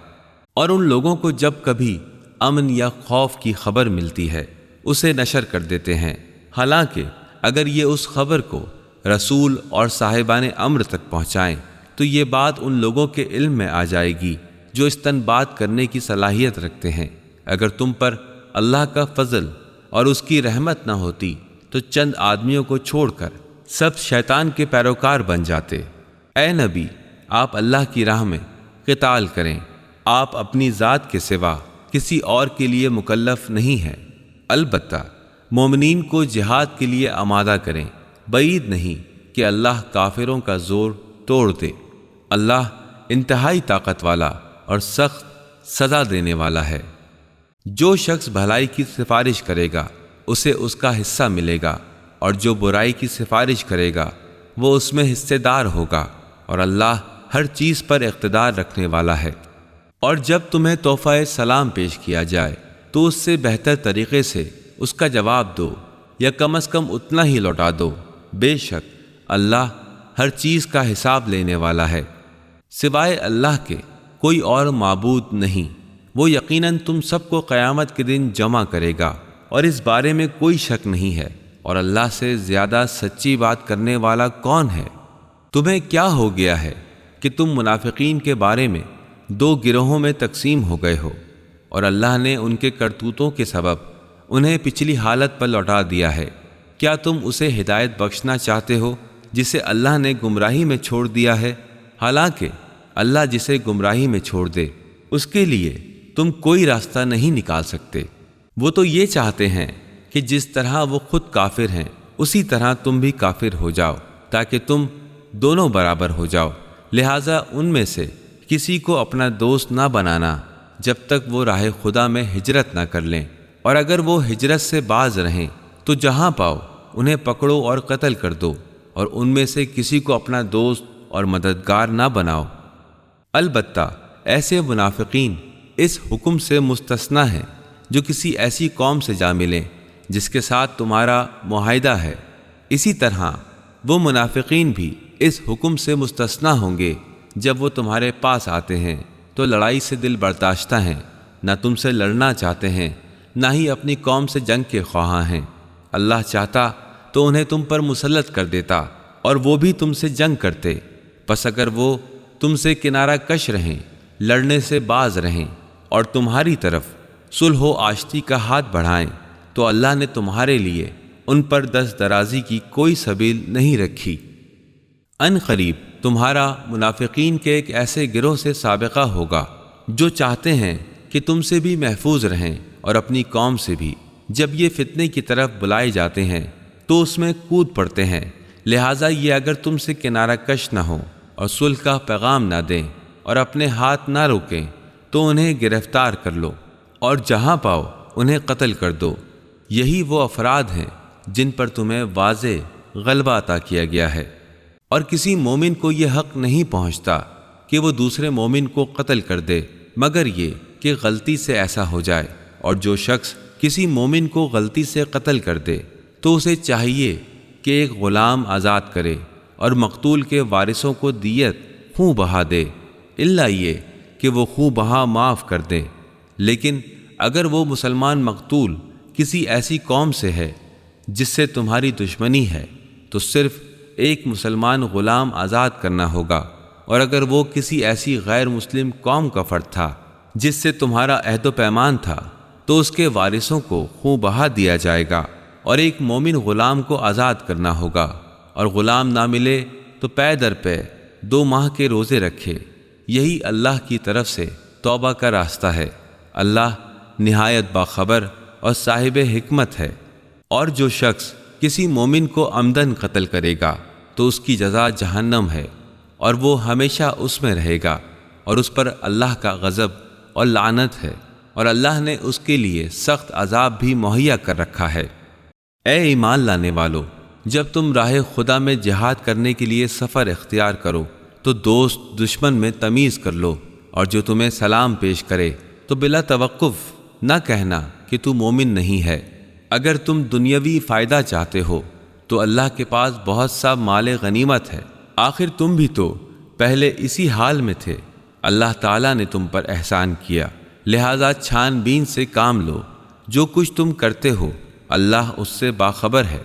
اور ان لوگوں کو جب کبھی امن یا خوف کی خبر ملتی ہے اسے نشر کر دیتے ہیں، حالانکہ اگر یہ اس خبر کو رسول اور صاحبان امر تک پہنچائیں تو یہ بات ان لوگوں کے علم میں آ جائے گی جو استنباط کرنے کی صلاحیت رکھتے ہیں۔ اگر تم پر اللہ کا فضل اور اس کی رحمت نہ ہوتی تو چند آدمیوں کو چھوڑ کر سب شیطان کے پیروکار بن جاتے۔ اے نبی، آپ اللہ کی راہ میں قتال کریں، آپ اپنی ذات کے سوا کسی اور کے لیے مکلف نہیں ہیں۔ البتہ مومنین کو جہاد کے لیے آمادہ کریں، بعید نہیں کہ اللہ کافروں کا زور توڑ دے۔ اللہ انتہائی طاقت والا اور سخت سزا دینے والا ہے۔ جو شخص بھلائی کی سفارش کرے گا اسے اس کا حصہ ملے گا، اور جو برائی کی سفارش کرے گا وہ اس میں حصے دار ہوگا، اور اللہ ہر چیز پر اقتدار رکھنے والا ہے۔ اور جب تمہیں تحفہ سلام پیش کیا جائے تو اس سے بہتر طریقے سے اس کا جواب دو، یا کم از کم اتنا ہی لوٹا دو۔ بے شک اللہ ہر چیز کا حساب لینے والا ہے۔ سوائے اللہ کے کوئی اور معبود نہیں، وہ یقیناً تم سب کو قیامت کے دن جمع کرے گا، اور اس بارے میں کوئی شک نہیں ہے، اور اللہ سے زیادہ سچی بات کرنے والا کون ہے؟ تمہیں کیا ہو گیا ہے کہ تم منافقین کے بارے میں دو گروہوں میں تقسیم ہو گئے ہو، اور اللہ نے ان کے کرتوتوں کے سبب انہیں پچھلی حالت پر لوٹا دیا ہے؟ کیا تم اسے ہدایت بخشنا چاہتے ہو جسے اللہ نے گمراہی میں چھوڑ دیا ہے؟ حالانکہ اللہ جسے گمراہی میں چھوڑ دے اس کے لیے تم کوئی راستہ نہیں نکال سکتے۔ وہ تو یہ چاہتے ہیں کہ جس طرح وہ خود کافر ہیں اسی طرح تم بھی کافر ہو جاؤ، تاکہ تم دونوں برابر ہو جاؤ۔ لہٰذا ان میں سے کسی کو اپنا دوست نہ بنانا جب تک وہ راہ خدا میں ہجرت نہ کر لیں، اور اگر وہ ہجرت سے باز رہیں تو جہاں پاؤ انہیں پکڑو اور قتل کر دو، اور ان میں سے کسی کو اپنا دوست اور مددگار نہ بناؤ۔ البتہ ایسے منافقین اس حکم سے مستثنی ہیں جو کسی ایسی قوم سے جا ملیں جس کے ساتھ تمہارا معاہدہ ہے۔ اسی طرح وہ منافقین بھی اس حکم سے مستثنی ہوں گے جب وہ تمہارے پاس آتے ہیں تو لڑائی سے دل برداشتہ ہیں، نہ تم سے لڑنا چاہتے ہیں، نہ ہی اپنی قوم سے جنگ کے خواہاں ہیں۔ اللہ چاہتا تو انہیں تم پر مسلط کر دیتا اور وہ بھی تم سے جنگ کرتے، پس اگر وہ تم سے کنارہ کش رہیں، لڑنے سے باز رہیں اور تمہاری طرف صلح و آشتی کا ہاتھ بڑھائیں تو اللہ نے تمہارے لیے ان پر دست درازی کی کوئی سبیل نہیں رکھی۔ ان قریب تمہارا منافقین کے ایک ایسے گروہ سے سابقہ ہوگا جو چاہتے ہیں کہ تم سے بھی محفوظ رہیں اور اپنی قوم سے بھی۔ جب یہ فتنے کی طرف بلائے جاتے ہیں تو اس میں کود پڑتے ہیں، لہٰذا یہ اگر تم سے کنارہ کش نہ ہوں اور صلح کا پیغام نہ دیں اور اپنے ہاتھ نہ روکیں تو انہیں گرفتار کر لو اور جہاں پاؤ انہیں قتل کر دو۔ یہی وہ افراد ہیں جن پر تمہیں واضح غلبہ عطا کیا گیا ہے، اور کسی مومن کو یہ حق نہیں پہنچتا کہ وہ دوسرے مومن کو قتل کر دے مگر یہ کہ غلطی سے ایسا ہو جائے، اور جو شخص کسی مومن کو غلطی سے قتل کر دے تو اسے چاہیے کہ ایک غلام آزاد کرے اور مقتول کے وارثوں کو دیت خوں بہا دے، الا یہ کہ وہ خوں بہا معاف کر دے۔ لیکن اگر وہ مسلمان مقتول کسی ایسی قوم سے ہے جس سے تمہاری دشمنی ہے تو صرف ایک مسلمان غلام آزاد کرنا ہوگا، اور اگر وہ کسی ایسی غیر مسلم قوم کا فرد تھا جس سے تمہارا عہد و پیمان تھا تو اس کے وارثوں کو خوں بہا دیا جائے گا، اور ایک مومن غلام کو آزاد کرنا ہوگا، اور غلام نہ ملے تو پے در پے 2 ماہ کے روزے رکھے۔ یہی اللہ کی طرف سے توبہ کا راستہ ہے۔ اللہ نہایت باخبر اور صاحب حکمت ہے۔ اور جو شخص کسی مومن کو عمدن قتل کرے گا تو اس کی جزا جہنم ہے، اور وہ ہمیشہ اس میں رہے گا، اور اس پر اللہ کا غضب اور لعنت ہے، اور اللہ نے اس کے لیے سخت عذاب بھی مہیا کر رکھا ہے۔ اے ایمان لانے والو، جب تم راہ خدا میں جہاد کرنے کے لیے سفر اختیار کرو تو دوست دشمن میں تمیز کر لو، اور جو تمہیں سلام پیش کرے تو بلا توقف نہ کہنا کہ تو مومن نہیں ہے۔ اگر تم دنیاوی فائدہ چاہتے ہو تو اللہ کے پاس بہت سا مال غنیمت ہے، آخر تم بھی تو پہلے اسی حال میں تھے۔ اللہ تعالیٰ نے تم پر احسان کیا، لہذا چھان بین سے کام لو۔ جو کچھ تم کرتے ہو اللہ اس سے باخبر ہے۔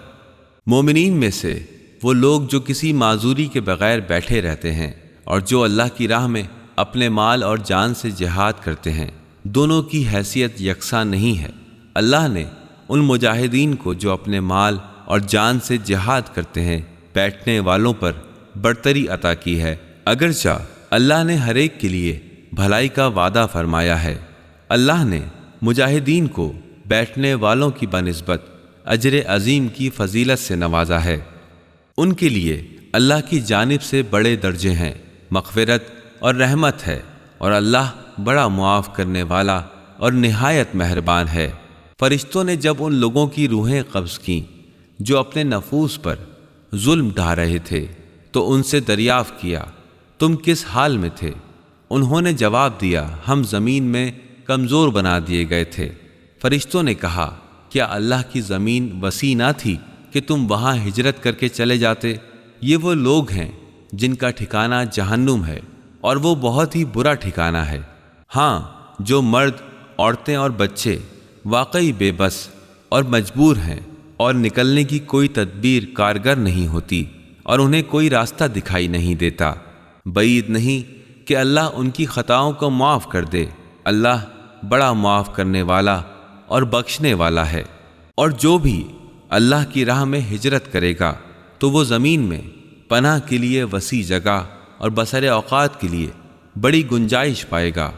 مومنین میں سے وہ لوگ جو کسی معذوری کے بغیر بیٹھے رہتے ہیں اور جو اللہ کی راہ میں اپنے مال اور جان سے جہاد کرتے ہیں، دونوں کی حیثیت یکساں نہیں ہے۔ اللہ نے ان مجاہدین کو جو اپنے مال اور جان سے جہاد کرتے ہیں بیٹھنے والوں پر برتری عطا کی ہے، اگرچہ اللہ نے ہر ایک کے لیے بھلائی کا وعدہ فرمایا ہے۔ اللہ نے مجاہدین کو بیٹھنے والوں کی بنسبت اجر عظیم کی فضیلت سے نوازا ہے۔ ان کے لیے اللہ کی جانب سے بڑے درجے ہیں، مغفرت اور رحمت ہے، اور اللہ بڑا معاف کرنے والا اور نہایت مہربان ہے۔ فرشتوں نے جب ان لوگوں کی روحیں قبض کیں جو اپنے نفوس پر ظلم ڈھا رہے تھے تو ان سے دریافت کیا تم کس حال میں تھے؟ انہوں نے جواب دیا ہم زمین میں کمزور بنا دیے گئے تھے۔ فرشتوں نے کہا کیا اللہ کی زمین وسیع نہ تھی کہ تم وہاں ہجرت کر کے چلے جاتے؟ یہ وہ لوگ ہیں جن کا ٹھکانہ جہنم ہے، اور وہ بہت ہی برا ٹھکانہ ہے۔ ہاں، جو مرد، عورتیں اور بچے واقعی بے بس اور مجبور ہیں اور نکلنے کی کوئی تدبیر کارگر نہیں ہوتی اور انہیں کوئی راستہ دکھائی نہیں دیتا، بعید نہیں کہ اللہ ان کی خطاؤں کو معاف کر دے۔ اللہ بڑا معاف کرنے والا اور بخشنے والا ہے۔ اور جو بھی اللہ کی راہ میں ہجرت کرے گا تو وہ زمین میں پناہ کے لیے وسیع جگہ اور بسر اوقات کے لیے بڑی گنجائش پائے گا،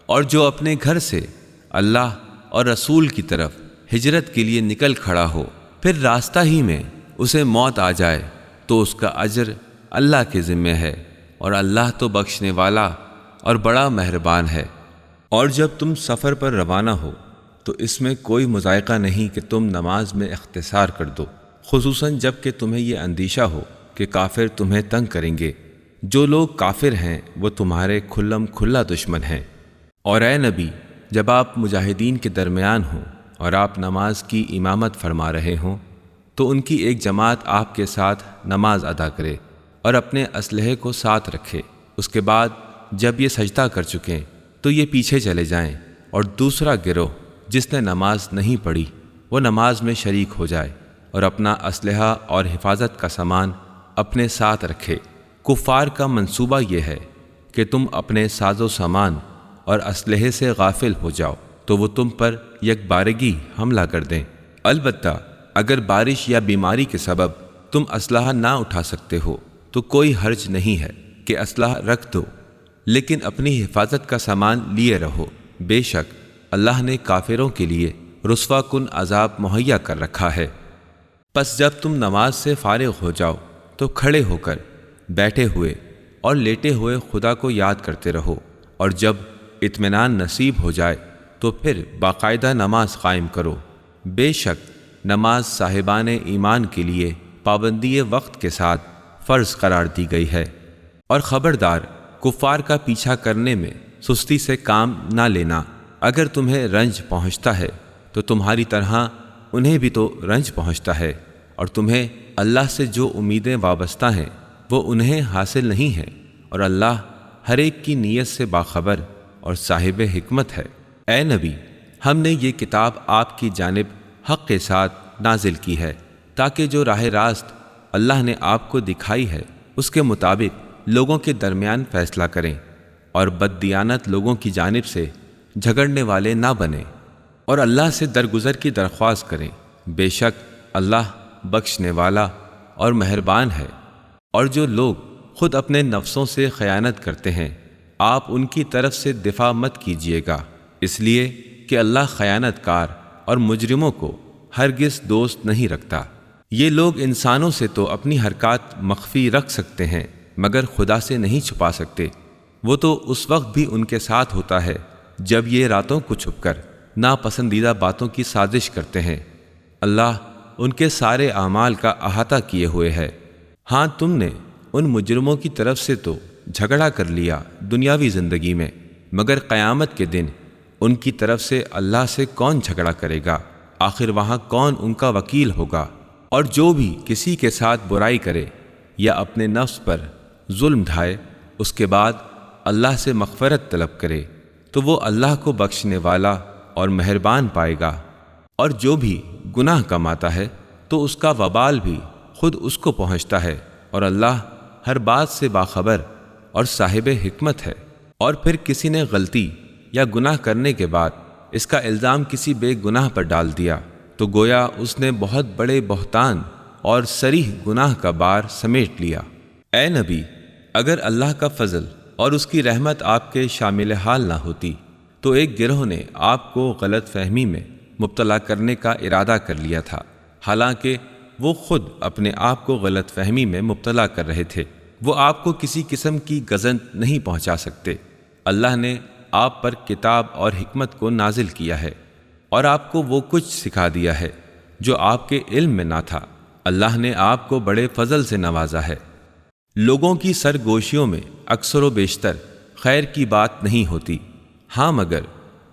اور جو اپنے گھر سے اللہ اور رسول کی طرف ہجرت کے لیے نکل کھڑا ہو، پھر راستہ ہی میں اسے موت آ جائے تو اس کا اجر اللہ کے ذمے ہے، اور اللہ تو بخشنے والا اور بڑا مہربان ہے۔ اور جب تم سفر پر روانہ ہو تو اس میں کوئی مذائقہ نہیں کہ تم نماز میں اختصار کر دو، خصوصاً جب کہ تمہیں یہ اندیشہ ہو کہ کافر تمہیں تنگ کریں گے۔ جو لوگ کافر ہیں وہ تمہارے کھلم کھلا دشمن ہیں۔ اور اے نبی، جب آپ مجاہدین کے درمیان ہوں اور آپ نماز کی امامت فرما رہے ہوں تو ان کی ایک جماعت آپ کے ساتھ نماز ادا کرے اور اپنے اسلحے کو ساتھ رکھے۔ اس کے بعد جب یہ سجدہ کر چکیں تو یہ پیچھے چلے جائیں، اور دوسرا گروہ جس نے نماز نہیں پڑھی وہ نماز میں شریک ہو جائے اور اپنا اسلحہ اور حفاظت کا سامان اپنے ساتھ رکھے۔ کفار کا منصوبہ یہ ہے کہ تم اپنے ساز و سامان اور اسلحے سے غافل ہو جاؤ تو وہ تم پر یک بارگی حملہ کر دیں۔ البتہ اگر بارش یا بیماری کے سبب تم اسلحہ نہ اٹھا سکتے ہو تو کوئی حرج نہیں ہے کہ اسلحہ رکھ دو، لیکن اپنی حفاظت کا سامان لیے رہو۔ بے شک اللہ نے کافروں کے لیے رسوا کن عذاب مہیا کر رکھا ہے۔ پس جب تم نماز سے فارغ ہو جاؤ تو کھڑے ہو کر بیٹھے ہوئے اور لیٹے ہوئے خدا کو یاد کرتے رہو، اور جب اطمینان نصیب ہو جائے تو پھر باقاعدہ نماز قائم کرو۔ بے شک نماز صاحبان ایمان کے لیے پابندی وقت کے ساتھ فرض قرار دی گئی ہے۔ اور خبردار، کفار کا پیچھا کرنے میں سستی سے کام نہ لینا۔ اگر تمہیں رنج پہنچتا ہے تو تمہاری طرح انہیں بھی تو رنج پہنچتا ہے، اور تمہیں اللہ سے جو امیدیں وابستہ ہیں وہ انہیں حاصل نہیں ہیں، اور اللہ ہر ایک کی نیت سے باخبر اور صاحب حکمت ہے۔ اے نبی، ہم نے یہ کتاب آپ کی جانب حق کے ساتھ نازل کی ہے تاکہ جو راہ راست اللہ نے آپ کو دکھائی ہے اس کے مطابق لوگوں کے درمیان فیصلہ کریں، اور بددیانت لوگوں کی جانب سے جھگڑنے والے نہ بنیں، اور اللہ سے درگزر کی درخواست کریں۔ بے شک اللہ بخشنے والا اور مہربان ہے۔ اور جو لوگ خود اپنے نفسوں سے خیانت کرتے ہیں آپ ان کی طرف سے دفاع مت کیجیے گا، اس لیے کہ اللہ خیانت کار اور مجرموں کو ہرگز دوست نہیں رکھتا۔ یہ لوگ انسانوں سے تو اپنی حرکات مخفی رکھ سکتے ہیں مگر خدا سے نہیں چھپا سکتے۔ وہ تو اس وقت بھی ان کے ساتھ ہوتا ہے جب یہ راتوں کو چھپ کر ناپسندیدہ باتوں کی سازش کرتے ہیں۔ اللہ ان کے سارے اعمال کا احاطہ کیے ہوئے ہے۔ ہاں، تم نے ان مجرموں کی طرف سے تو جھگڑا کر لیا دنیاوی زندگی میں، مگر قیامت کے دن ان کی طرف سے اللہ سے کون جھگڑا کرے گا؟ آخر وہاں کون ان کا وکیل ہوگا؟ اور جو بھی کسی کے ساتھ برائی کرے یا اپنے نفس پر ظلم ڈھائے اس کے بعد اللہ سے مغفرت طلب کرے تو وہ اللہ کو بخشنے والا اور مہربان پائے گا۔ اور جو بھی گناہ کماتا ہے تو اس کا وبال بھی خود اس کو پہنچتا ہے، اور اللہ ہر بات سے باخبر اور صاحب حکمت ہے۔ اور پھر کسی نے غلطی یا گناہ کرنے کے بعد اس کا الزام کسی بے گناہ پر ڈال دیا تو گویا اس نے بہت بڑے بہتان اور صریح گناہ کا بار سمیٹ لیا۔ اے نبی، اگر اللہ کا فضل اور اس کی رحمت آپ کے شامل حال نہ ہوتی تو ایک گروہ نے آپ کو غلط فہمی میں مبتلا کرنے کا ارادہ کر لیا تھا، حالانکہ وہ خود اپنے آپ کو غلط فہمی میں مبتلا کر رہے تھے۔ وہ آپ کو کسی قسم کی گزن نہیں پہنچا سکتے۔ اللہ نے آپ پر کتاب اور حکمت کو نازل کیا ہے اور آپ کو وہ کچھ سکھا دیا ہے جو آپ کے علم میں نہ تھا۔ اللہ نے آپ کو بڑے فضل سے نوازا ہے۔ لوگوں کی سرگوشیوں میں اکثر و بیشتر خیر کی بات نہیں ہوتی، ہاں مگر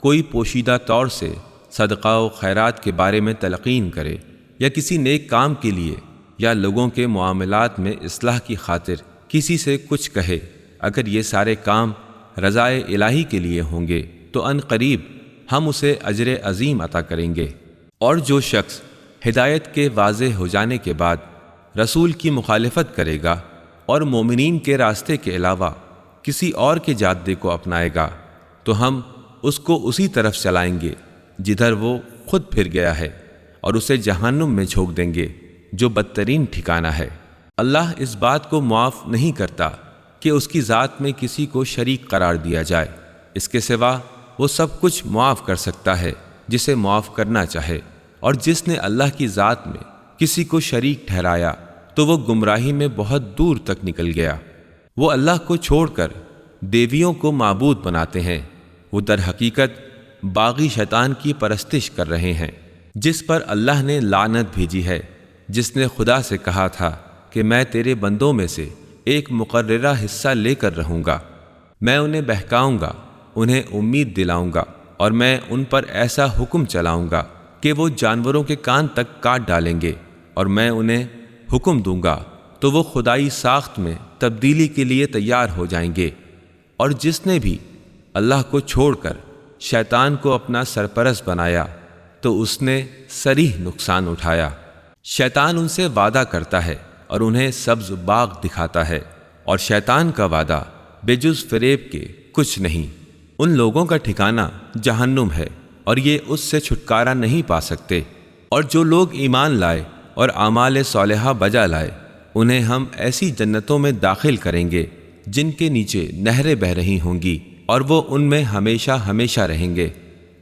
کوئی پوشیدہ طور سے صدقہ و خیرات کے بارے میں تلقین کرے یا کسی نیک کام کے لیے یا لوگوں کے معاملات میں اصلاح کی خاطر کسی سے کچھ کہے، اگر یہ سارے کام رضائے الہی کے لیے ہوں گے تو ان قریب ہم اسے اجر عظیم عطا کریں گے۔ اور جو شخص ہدایت کے واضح ہو جانے کے بعد رسول کی مخالفت کرے گا اور مومنین کے راستے کے علاوہ کسی اور کے جادے کو اپنائے گا تو ہم اس کو اسی طرف چلائیں گے جدھر وہ خود پھر گیا ہے، اور اسے جہنم میں جھونک دیں گے جو بدترین ٹھکانہ ہے۔ اللہ اس بات کو معاف نہیں کرتا کہ اس کی ذات میں کسی کو شریک قرار دیا جائے، اس کے سوا وہ سب کچھ معاف کر سکتا ہے جسے معاف کرنا چاہے، اور جس نے اللہ کی ذات میں کسی کو شریک ٹھہرایا تو وہ گمراہی میں بہت دور تک نکل گیا۔ وہ اللہ کو چھوڑ کر دیویوں کو معبود بناتے ہیں، وہ در حقیقت باغی شیطان کی پرستش کر رہے ہیں جس پر اللہ نے لعنت بھیجی ہے، جس نے خدا سے کہا تھا کہ میں تیرے بندوں میں سے ایک مقررہ حصہ لے کر رہوں گا، میں انہیں بہکاؤں گا، انہیں امید دلاؤں گا، اور میں ان پر ایسا حکم چلاؤں گا کہ وہ جانوروں کے کان تک کاٹ ڈالیں گے، اور میں انہیں حکم دوں گا تو وہ خدائی ساخت میں تبدیلی کے لیے تیار ہو جائیں گے۔ اور جس نے بھی اللہ کو چھوڑ کر شیطان کو اپنا سرپرست بنایا تو اس نے صریح نقصان اٹھایا۔ شیطان ان سے وعدہ کرتا ہے اور انہیں سبز باغ دکھاتا ہے، اور شیطان کا وعدہ بے جز فریب کے کچھ نہیں۔ ان لوگوں کا ٹھکانہ جہنم ہے اور یہ اس سے چھٹکارا نہیں پا سکتے۔ اور جو لوگ ایمان لائے اور اعمال صالحہ بجا لائے انہیں ہم ایسی جنتوں میں داخل کریں گے جن کے نیچے نہریں بہہ رہی ہوں گی، اور وہ ان میں ہمیشہ ہمیشہ رہیں گے۔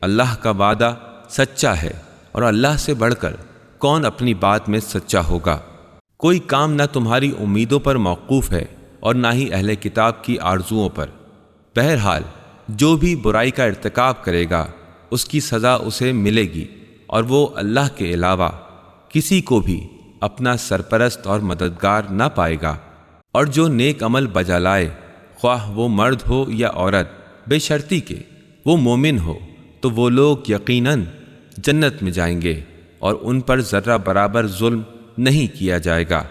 اللہ کا وعدہ سچا ہے، اور اللہ سے بڑھ کر کون اپنی بات میں سچا ہوگا۔ کوئی کام نہ تمہاری امیدوں پر موقوف ہے اور نہ ہی اہل کتاب کی آرزوؤں پر۔ بہرحال جو بھی برائی کا ارتکاب کرے گا اس کی سزا اسے ملے گی، اور وہ اللہ کے علاوہ کسی کو بھی اپنا سرپرست اور مددگار نہ پائے گا۔ اور جو نیک عمل بجا لائے، خواہ وہ مرد ہو یا عورت، بے شرطی کہ وہ مومن ہو، تو وہ لوگ یقیناً جنت میں جائیں گے، اور ان پر ذرہ برابر ظلم نہیں کیا جائے گا۔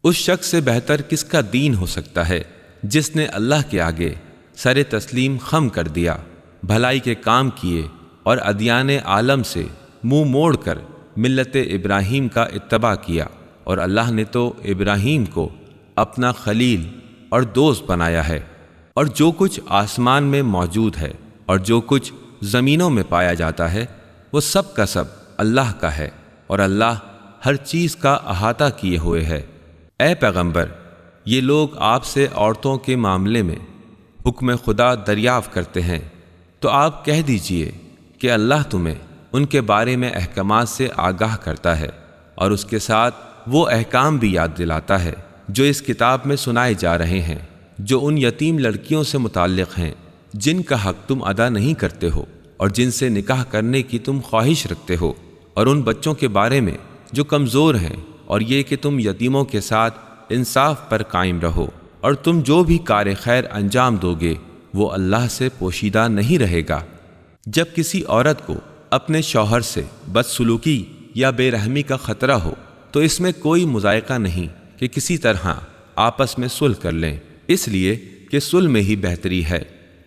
اس شخص سے بہتر کس کا دین ہو سکتا ہے جس نے اللہ کے آگے سر تسلیم خم کر دیا، بھلائی کے کام کیے اور ادیان عالم سے منہ موڑ کر ملت ابراہیم کا اتباع کیا، اور اللہ نے تو ابراہیم کو اپنا خلیل اور دوست بنایا ہے۔ اور جو کچھ آسمان میں موجود ہے اور جو کچھ زمینوں میں پایا جاتا ہے وہ سب کا سب اللہ کا ہے، اور اللہ ہر چیز کا احاطہ کیے ہوئے ہے۔ اے پیغمبر، یہ لوگ آپ سے عورتوں کے معاملے میں حکم خدا دریافت کرتے ہیں، تو آپ کہہ دیجئے کہ اللہ تمہیں ان کے بارے میں احکامات سے آگاہ کرتا ہے، اور اس کے ساتھ وہ احکام بھی یاد دلاتا ہے جو اس کتاب میں سنائے جا رہے ہیں، جو ان یتیم لڑکیوں سے متعلق ہیں جن کا حق تم ادا نہیں کرتے ہو اور جن سے نکاح کرنے کی تم خواہش رکھتے ہو، اور ان بچوں کے بارے میں جو کمزور ہیں، اور یہ کہ تم یتیموں کے ساتھ انصاف پر قائم رہو، اور تم جو بھی کار خیر انجام دو گے وہ اللہ سے پوشیدہ نہیں رہے گا۔ جب کسی عورت کو اپنے شوہر سے بدسلوکی یا بے رحمی کا خطرہ ہو تو اس میں کوئی مذائقہ نہیں کہ کسی طرح آپس میں صلح کر لیں، اس لیے کہ صلح میں ہی بہتری ہے۔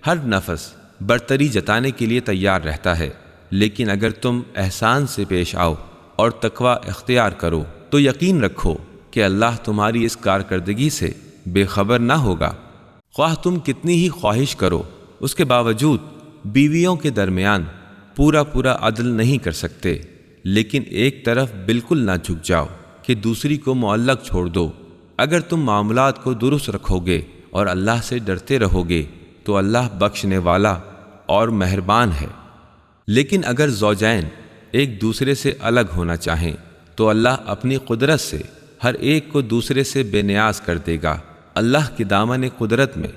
ہر نفس برتری جتانے کے لیے تیار رہتا ہے، لیکن اگر تم احسان سے پیش آؤ اور تقوی اختیار کرو تو یقین رکھو کہ اللہ تمہاری اس کارکردگی سے بے خبر نہ ہوگا۔ خواہ تم کتنی ہی خواہش کرو، اس کے باوجود بیویوں کے درمیان پورا عدل نہیں کر سکتے، لیکن ایک طرف بالکل نہ جھک جاؤ کہ دوسری کو معلق چھوڑ دو۔ اگر تم معاملات کو درست رکھو گے اور اللہ سے ڈرتے رہو گے تو اللہ بخشنے والا اور مہربان ہے۔ لیکن اگر زوجین ایک دوسرے سے الگ ہونا چاہیں تو اللہ اپنی قدرت سے ہر ایک کو دوسرے سے بے نیاز کر دے گا۔ اللہ کے دامن قدرت میں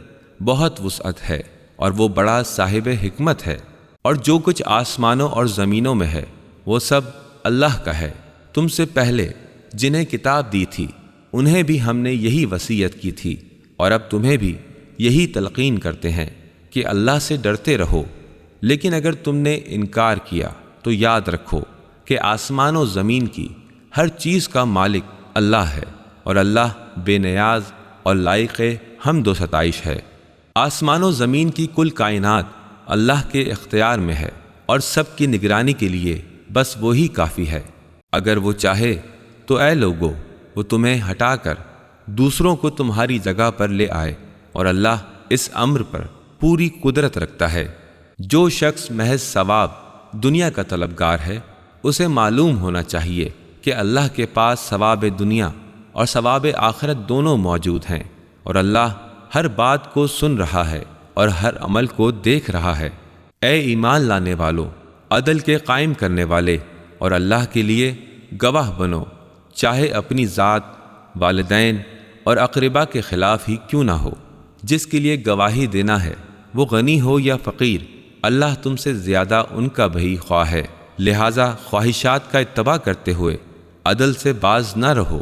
بہت وسعت ہے اور وہ بڑا صاحب حکمت ہے، اور جو کچھ آسمانوں اور زمینوں میں ہے وہ سب اللہ کا ہے۔ تم سے پہلے جنہیں کتاب دی تھی انہیں بھی ہم نے یہی وصیت کی تھی، اور اب تمہیں بھی یہی تلقین کرتے ہیں کہ اللہ سے ڈرتے رہو۔ لیکن اگر تم نے انکار کیا تو یاد رکھو کہ آسمان و زمین کی ہر چیز کا مالک اللہ ہے، اور اللہ بے نیاز اور لائق حمد و ستائش ہے۔ آسمان و زمین کی کل کائنات اللہ کے اختیار میں ہے، اور سب کی نگرانی کے لیے بس وہی کافی ہے۔ اگر وہ چاہے تو اے لوگو وہ تمہیں ہٹا کر دوسروں کو تمہاری جگہ پر لے آئے، اور اللہ اس امر پر پوری قدرت رکھتا ہے۔ جو شخص محض ثواب دنیا کا طلبگار ہے اسے معلوم ہونا چاہیے کہ اللہ کے پاس ثواب دنیا اور ثواب آخرت دونوں موجود ہیں، اور اللہ ہر بات کو سن رہا ہے اور ہر عمل کو دیکھ رہا ہے۔ اے ایمان لانے والو، عدل کے قائم کرنے والے اور اللہ کے لیے گواہ بنو، چاہے اپنی ذات، والدین اور اقربا کے خلاف ہی کیوں نہ ہو۔ جس کے لیے گواہی دینا ہے وہ غنی ہو یا فقیر، اللہ تم سے زیادہ ان کا بھئی خواہ ہے، لہٰذا خواہشات کا اتباع کرتے ہوئے عدل سے باز نہ رہو۔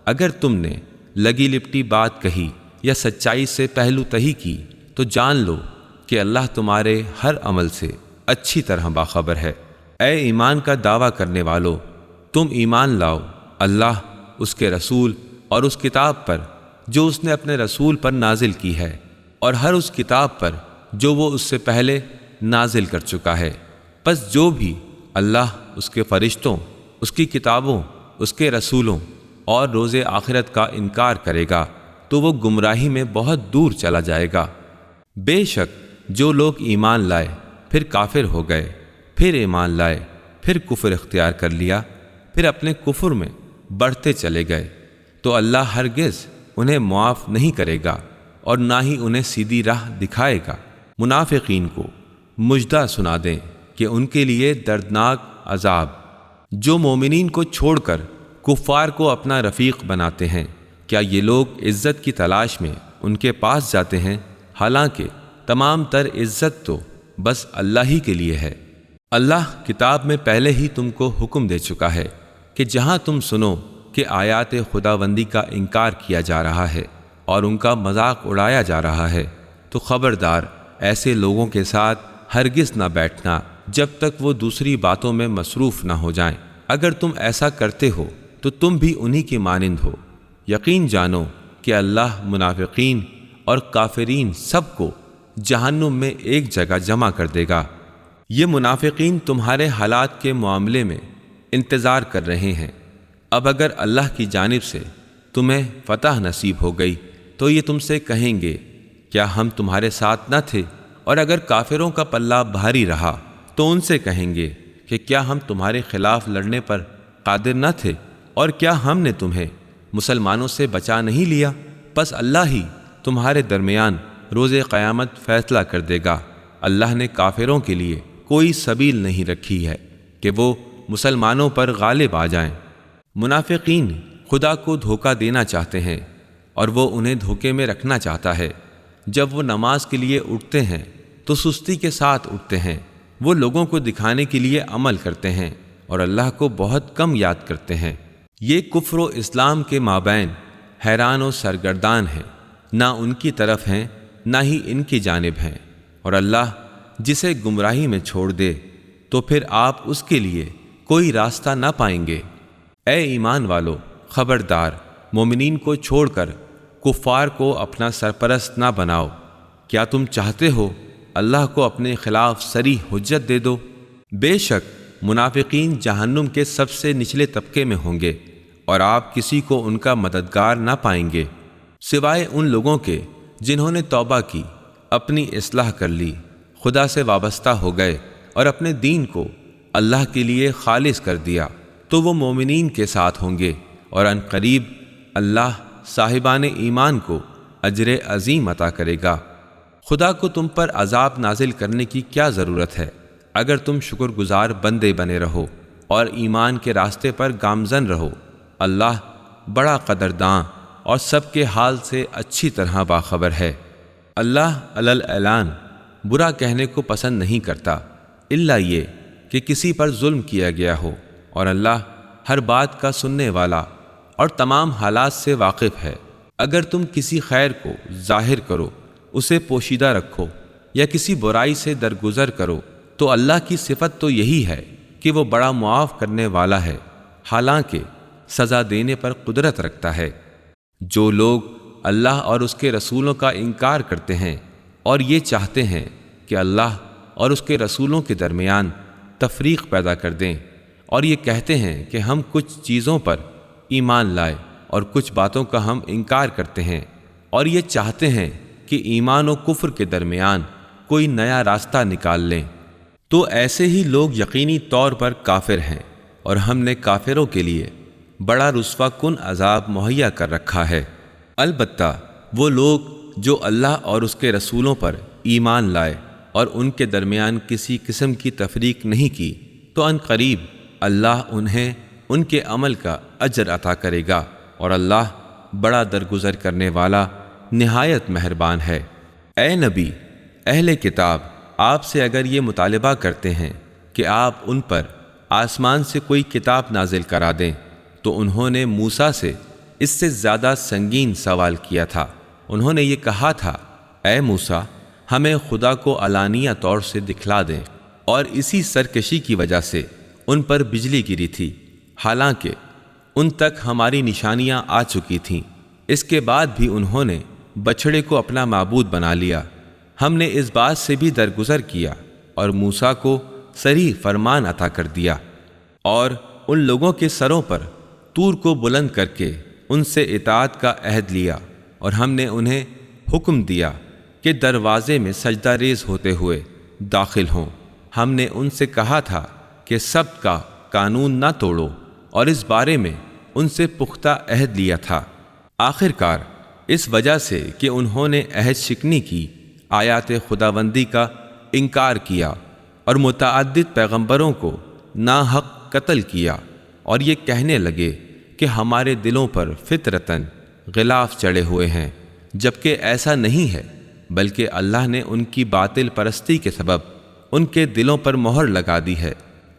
اگر تم نے لگی لپٹی بات کہی یا سچائی سے پہلو تہی کی تو جان لو کہ اللہ تمہارے ہر عمل سے اچھی طرح باخبر ہے۔ اے ایمان کا دعویٰ کرنے والو، تم ایمان لاؤ اللہ، اس کے رسول اور اس کتاب پر جو اس نے اپنے رسول پر نازل کی ہے، اور ہر اس کتاب پر جو وہ اس سے پہلے نازل کر چکا ہے۔ پس جو بھی اللہ، اس کے فرشتوں، اس کی کتابوں، اس کے رسولوں اور روز آخرت کا انکار کرے گا تو وہ گمراہی میں بہت دور چلا جائے گا۔ بے شک جو لوگ ایمان لائے پھر کافر ہو گئے، پھر ایمان لائے، پھر کفر اختیار کر لیا، پھر اپنے کفر میں بڑھتے چلے گئے، تو اللہ ہرگز انہیں معاف نہیں کرے گا اور نہ ہی انہیں سیدھی راہ دکھائے گا۔ منافقین کو مژدہ سنا دیں کہ ان کے لیے دردناک عذاب۔ جو مومنین کو چھوڑ کر کفار کو اپنا رفیق بناتے ہیں، کیا یہ لوگ عزت کی تلاش میں ان کے پاس جاتے ہیں؟ حالانکہ تمام تر عزت تو بس اللہ ہی کے لیے ہے۔ اللہ کتاب میں پہلے ہی تم کو حکم دے چکا ہے کہ جہاں تم سنو کہ آیات خداوندی کا انکار کیا جا رہا ہے اور ان کا مذاق اڑایا جا رہا ہے تو خبردار ایسے لوگوں کے ساتھ ہرگز نہ بیٹھنا جب تک وہ دوسری باتوں میں مصروف نہ ہو جائیں۔ اگر تم ایسا کرتے ہو تو تم بھی انہی کے مانند ہو۔ یقین جانو کہ اللہ منافقین اور کافرین سب کو جہنم میں ایک جگہ جمع کر دے گا۔ یہ منافقین تمہارے حالات کے معاملے میں انتظار کر رہے ہیں۔ اب اگر اللہ کی جانب سے تمہیں فتح نصیب ہو گئی تو یہ تم سے کہیں گے کیا ہم تمہارے ساتھ نہ تھے؟ اور اگر کافروں کا پلہ بھاری رہا تو ان سے کہیں گے کہ کیا ہم تمہارے خلاف لڑنے پر قادر نہ تھے؟ اور کیا ہم نے تمہیں مسلمانوں سے بچا نہیں لیا؟ پس اللہ ہی تمہارے درمیان روز قیامت فیصلہ کر دے گا۔ اللہ نے کافروں کے لیے کوئی سبیل نہیں رکھی ہے کہ وہ مسلمانوں پر غالب آ جائیں۔ منافقین خدا کو دھوکہ دینا چاہتے ہیں اور وہ انہیں دھوکے میں رکھنا چاہتا ہے۔ جب وہ نماز کے لیے اٹھتے ہیں تو سستی کے ساتھ اٹھتے ہیں۔ وہ لوگوں کو دکھانے کے لیے عمل کرتے ہیں اور اللہ کو بہت کم یاد کرتے ہیں۔ یہ کفر و اسلام کے مابین حیران و سرگردان ہیں، نہ ان کی طرف ہیں نہ ہی ان کی جانب ہیں، اور اللہ جسے گمراہی میں چھوڑ دے تو پھر آپ اس کے لیے کوئی راستہ نہ پائیں گے۔ اے ایمان والو، خبردار مومنین کو چھوڑ کر کفار کو اپنا سرپرست نہ بناؤ۔ کیا تم چاہتے ہو اللہ کو اپنے خلاف صریح حجت دے دو؟ بے شک منافقین جہنم کے سب سے نچلے طبقے میں ہوں گے اور آپ کسی کو ان کا مددگار نہ پائیں گے سوائے ان لوگوں کے جنہوں نے توبہ کی، اپنی اصلاح کر لی، خدا سے وابستہ ہو گئے اور اپنے دین کو اللہ کے لیے خالص کر دیا، تو وہ مومنین کے ساتھ ہوں گے، اور ان قریب اللہ صاحبان ایمان کو اجر عظیم عطا کرے گا۔ خدا کو تم پر عذاب نازل کرنے کی کیا ضرورت ہے اگر تم شکر گزار بندے بنے رہو اور ایمان کے راستے پر گامزن رہو۔ اللہ بڑا قدرداں اور سب کے حال سے اچھی طرح باخبر ہے۔ اللہ علی اعلان برا کہنے کو پسند نہیں کرتا الا یہ کہ کسی پر ظلم کیا گیا ہو، اور اللہ ہر بات کا سننے والا اور تمام حالات سے واقف ہے۔ اگر تم کسی خیر کو ظاہر کرو، اسے پوشیدہ رکھو یا کسی برائی سے درگزر کرو، تو اللہ کی صفت تو یہی ہے کہ وہ بڑا معاف کرنے والا ہے، حالانکہ سزا دینے پر قدرت رکھتا ہے۔ جو لوگ اللہ اور اس کے رسولوں کا انکار کرتے ہیں اور یہ چاہتے ہیں کہ اللہ اور اس کے رسولوں کے درمیان تفریق پیدا کر دیں، اور یہ کہتے ہیں کہ ہم کچھ چیزوں پر ایمان لائے اور کچھ باتوں کا ہم انکار کرتے ہیں، اور یہ چاہتے ہیں کہ ایمان و کفر کے درمیان کوئی نیا راستہ نکال لیں، تو ایسے ہی لوگ یقینی طور پر کافر ہیں، اور ہم نے کافروں کے لیے بڑا رسوا کن عذاب مہیا کر رکھا ہے۔ البتہ وہ لوگ جو اللہ اور اس کے رسولوں پر ایمان لائے اور ان کے درمیان کسی قسم کی تفریق نہیں کی، تو ان قریب اللہ انہیں ان کے عمل کا اجر عطا کرے گا، اور اللہ بڑا درگزر کرنے والا نہایت مہربان ہے۔ اے نبی، اہل کتاب آپ سے اگر یہ مطالبہ کرتے ہیں کہ آپ ان پر آسمان سے کوئی کتاب نازل کرا دیں، تو انہوں نے موسیٰ سے اس سے زیادہ سنگین سوال کیا تھا۔ انہوں نے یہ کہا تھا، اے موسیٰ، ہمیں خدا کو علانیہ طور سے دکھلا دیں، اور اسی سرکشی کی وجہ سے ان پر بجلی گری تھی، حالانکہ ان تک ہماری نشانیاں آ چکی تھیں۔ اس کے بعد بھی انہوں نے بچھڑے کو اپنا معبود بنا لیا۔ ہم نے اس بات سے بھی درگزر کیا اور موسیٰ کو صریح فرمان عطا کر دیا، اور ان لوگوں کے سروں پر طور کو بلند کر کے ان سے اطاعت کا عہد لیا، اور ہم نے انہیں حکم دیا کہ دروازے میں سجدہ ریز ہوتے ہوئے داخل ہوں۔ ہم نے ان سے کہا تھا کہ سبت کا قانون نہ توڑو، اور اس بارے میں ان سے پختہ عہد لیا تھا۔ آخرکار اس وجہ سے کہ انہوں نے عہد شکنی کی، آیات خداوندی کا انکار کیا، اور متعدد پیغمبروں کو ناحق قتل کیا، اور یہ کہنے لگے کہ ہمارے دلوں پر فطرتاً غلاف چڑھے ہوئے ہیں، جبکہ ایسا نہیں ہے، بلکہ اللہ نے ان کی باطل پرستی کے سبب ان کے دلوں پر مہر لگا دی ہے۔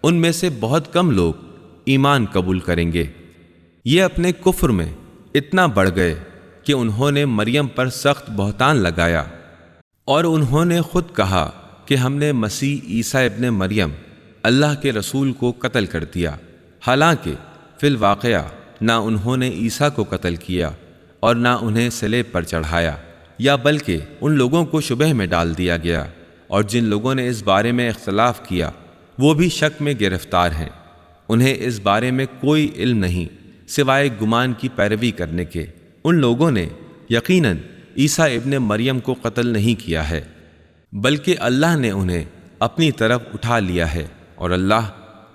ان میں سے بہت کم لوگ ایمان قبول کریں گے۔ یہ اپنے کفر میں اتنا بڑھ گئے کہ انہوں نے مریم پر سخت بہتان لگایا، اور انہوں نے خود کہا کہ ہم نے مسیح عیسیٰ ابن مریم اللہ کے رسول کو قتل کر دیا، حالانکہ فی الواقعہ نہ انہوں نے عیسیٰ کو قتل کیا اور نہ انہیں صلیب پر چڑھایا، یا بلکہ ان لوگوں کو شبہ میں ڈال دیا گیا، اور جن لوگوں نے اس بارے میں اختلاف کیا وہ بھی شک میں گرفتار ہیں۔ انہیں اس بارے میں کوئی علم نہیں سوائے گمان کی پیروی کرنے کے۔ ان لوگوں نے یقیناً عیسیٰ ابن مریم کو قتل نہیں کیا ہے، بلکہ اللہ نے انہیں اپنی طرف اٹھا لیا ہے، اور اللہ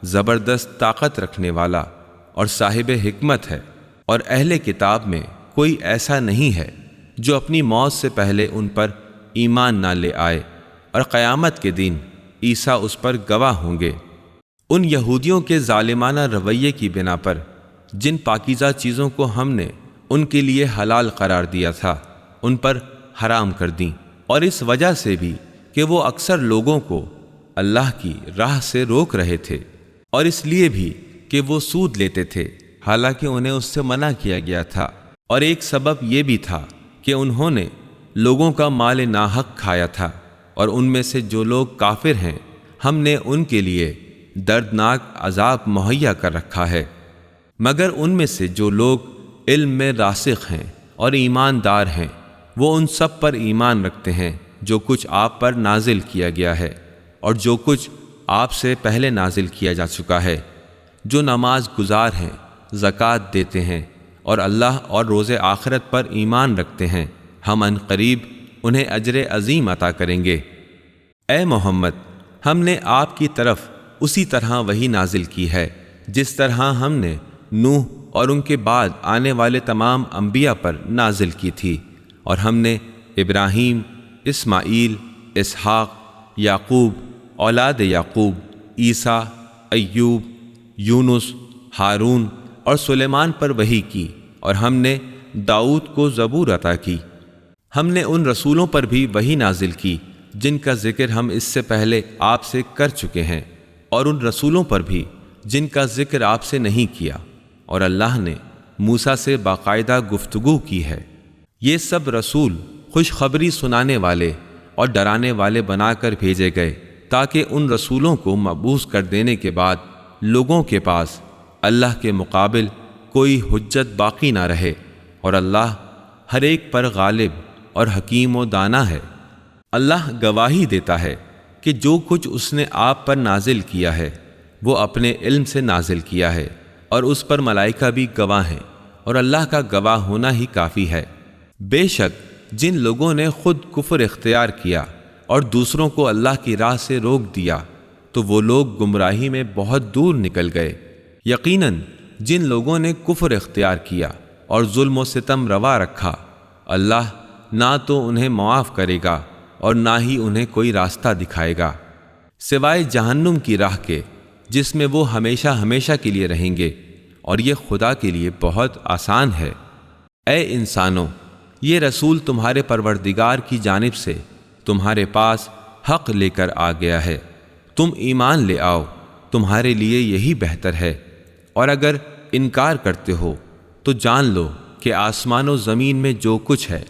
زبردست طاقت رکھنے والا اور صاحب حکمت ہے۔ اور اہل کتاب میں کوئی ایسا نہیں ہے جو اپنی موت سے پہلے ان پر ایمان نہ لے آئے، اور قیامت کے دن عیسیٰ اس پر گواہ ہوں گے۔ ان یہودیوں کے ظالمانہ رویے کی بنا پر جن پاکیزہ چیزوں کو ہم نے ان کے لیے حلال قرار دیا تھا، ان پر حرام کر دیں، اور اس وجہ سے بھی کہ وہ اکثر لوگوں کو اللہ کی راہ سے روک رہے تھے، اور اس لیے بھی کہ وہ سود لیتے تھے حالانکہ انہیں اس سے منع کیا گیا تھا، اور ایک سبب یہ بھی تھا کہ انہوں نے لوگوں کا مال ناحق کھایا تھا۔ اور ان میں سے جو لوگ کافر ہیں ہم نے ان کے لیے دردناک عذاب مہیا کر رکھا ہے، مگر ان میں سے جو لوگ علم میں راسخ ہیں اور ایماندار ہیں وہ ان سب پر ایمان رکھتے ہیں جو کچھ آپ پر نازل کیا گیا ہے اور جو کچھ آپ سے پہلے نازل کیا جا چکا ہے، جو نماز گزار ہیں، زکوٰۃ دیتے ہیں اور اللہ اور روز آخرت پر ایمان رکھتے ہیں، ہم ان قریب انہیں اجر عظیم عطا کریں گے۔ اے محمد، ہم نے آپ کی طرف اسی طرح وحی نازل کی ہے جس طرح ہم نے نوح اور ان کے بعد آنے والے تمام انبیاء پر نازل کی تھی، اور ہم نے ابراہیم، اسماعیل، اسحاق، یعقوب، اولاد یعقوب، عیسیٰ، ایوب، یونس، ہارون اور سلیمان پر وحی کی، اور ہم نے داؤد کو زبور عطا کی۔ ہم نے ان رسولوں پر بھی وحی نازل کی جن کا ذکر ہم اس سے پہلے آپ سے کر چکے ہیں، اور ان رسولوں پر بھی جن کا ذکر آپ سے نہیں کیا، اور اللہ نے موسیٰ سے باقاعدہ گفتگو کی ہے۔ یہ سب رسول خوشخبری سنانے والے اور ڈرانے والے بنا کر بھیجے گئے تاکہ ان رسولوں کو مبعوث کر دینے کے بعد لوگوں کے پاس اللہ کے مقابل کوئی حجت باقی نہ رہے، اور اللہ ہر ایک پر غالب اور حکیم و دانا ہے۔ اللہ گواہی دیتا ہے کہ جو کچھ اس نے آپ پر نازل کیا ہے وہ اپنے علم سے نازل کیا ہے، اور اس پر ملائکہ بھی گواہ ہیں، اور اللہ کا گواہ ہونا ہی کافی ہے۔ بے شک جن لوگوں نے خود کفر اختیار کیا اور دوسروں کو اللہ کی راہ سے روک دیا تو وہ لوگ گمراہی میں بہت دور نکل گئے۔ یقیناً جن لوگوں نے کفر اختیار کیا اور ظلم و ستم روا رکھا، اللہ نہ تو انہیں معاف کرے گا اور نہ ہی انہیں کوئی راستہ دکھائے گا سوائے جہنم کی راہ کے، جس میں وہ ہمیشہ ہمیشہ کے لیے رہیں گے، اور یہ خدا کے لیے بہت آسان ہے۔ اے انسانوں، یہ رسول تمہارے پروردگار کی جانب سے تمہارے پاس حق لے کر آ گیا ہے، تم ایمان لے آؤ، تمہارے لیے یہی بہتر ہے، اور اگر انکار کرتے ہو تو جان لو کہ آسمان و زمین میں جو کچھ ہے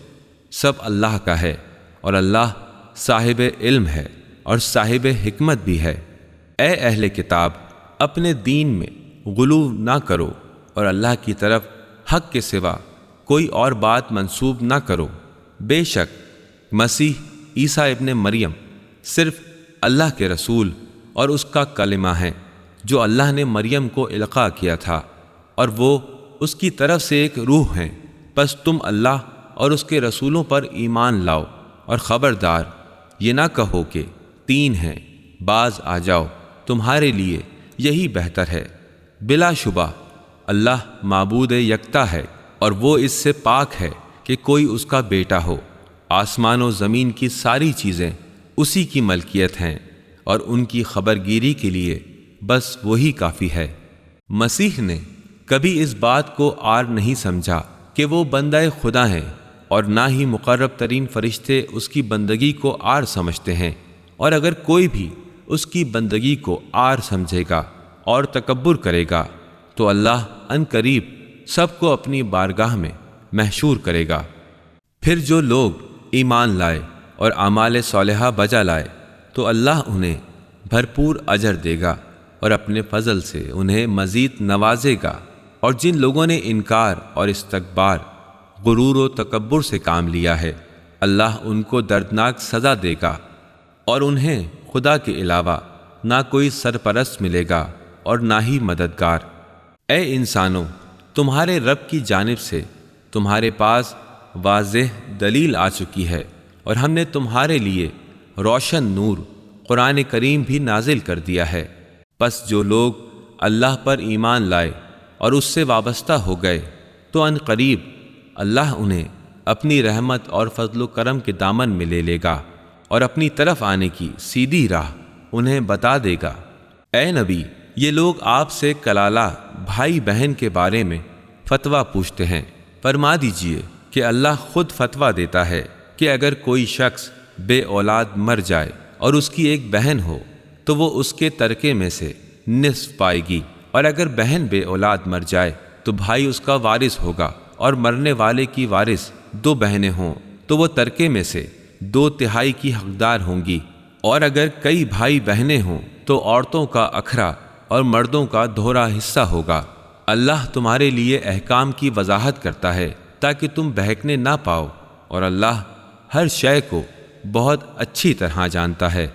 سب اللہ کا ہے، اور اللہ صاحب علم ہے اور صاحب حکمت بھی ہے۔ اے اہل کتاب، اپنے دین میں غلو نہ کرو اور اللہ کی طرف حق کے سوا کوئی اور بات منسوب نہ کرو۔ بے شک مسیح عیسیٰ ابن مریم صرف اللہ کے رسول اور اس کا کلمہ ہے جو اللہ نے مریم کو القاء کیا تھا، اور وہ اس کی طرف سے ایک روح ہیں۔ پس تم اللہ اور اس کے رسولوں پر ایمان لاؤ، اور خبردار یہ نہ کہو کہ تین ہیں، باز آ جاؤ، تمہارے لیے یہی بہتر ہے۔ بلا شبہ اللہ معبود یکتا ہے، اور وہ اس سے پاک ہے کہ کوئی اس کا بیٹا ہو۔ آسمان و زمین کی ساری چیزیں اسی کی ملکیت ہیں، اور ان کی خبرگیری کے لیے بس وہی کافی ہے۔ مسیح نے کبھی اس بات کو عار نہیں سمجھا کہ وہ بندہ خدا ہیں، اور نہ ہی مقرب ترین فرشتے اس کی بندگی کو عار سمجھتے ہیں، اور اگر کوئی بھی اس کی بندگی کو عار سمجھے گا اور تکبر کرے گا تو اللہ ان قریب سب کو اپنی بارگاہ میں محشور کرے گا۔ پھر جو لوگ ایمان لائے اور اعمال صالحہ بجا لائے تو اللہ انہیں بھرپور اجر دے گا اور اپنے فضل سے انہیں مزید نوازے گا، اور جن لوگوں نے انکار اور استکبار، غرور و تکبر سے کام لیا ہے، اللہ ان کو دردناک سزا دے گا، اور انہیں خدا کے علاوہ نہ کوئی سرپرست ملے گا اور نہ ہی مددگار۔ اے انسانوں، تمہارے رب کی جانب سے تمہارے پاس واضح دلیل آ چکی ہے، اور ہم نے تمہارے لیے روشن نور قرآن کریم بھی نازل کر دیا ہے۔ پس جو لوگ اللہ پر ایمان لائے اور اس سے وابستہ ہو گئے تو ان قریب اللہ انہیں اپنی رحمت اور فضل و کرم کے دامن میں لے لے گا، اور اپنی طرف آنے کی سیدھی راہ انہیں بتا دے گا۔ اے نبی، یہ لوگ آپ سے کلالہ بھائی بہن کے بارے میں فتویٰ پوچھتے ہیں، فرما دیجئے کہ اللہ خود فتویٰ دیتا ہے کہ اگر کوئی شخص بے اولاد مر جائے اور اس کی ایک بہن ہو تو وہ اس کے ترکے میں سے نصف پائے گی، اور اگر بہن بے اولاد مر جائے تو بھائی اس کا وارث ہوگا، اور مرنے والے کی وارث دو بہنیں ہوں تو وہ ترکے میں سے 2/3 کی حقدار ہوں گی، اور اگر کئی بھائی بہنیں ہوں تو عورتوں کا اکھرا اور مردوں کا دھورا حصہ ہوگا۔ اللہ تمہارے لیے احکام کی وضاحت کرتا ہے تاکہ تم بہکنے نہ پاؤ، اور اللہ ہر شے کو بہت اچھی طرح جانتا ہے۔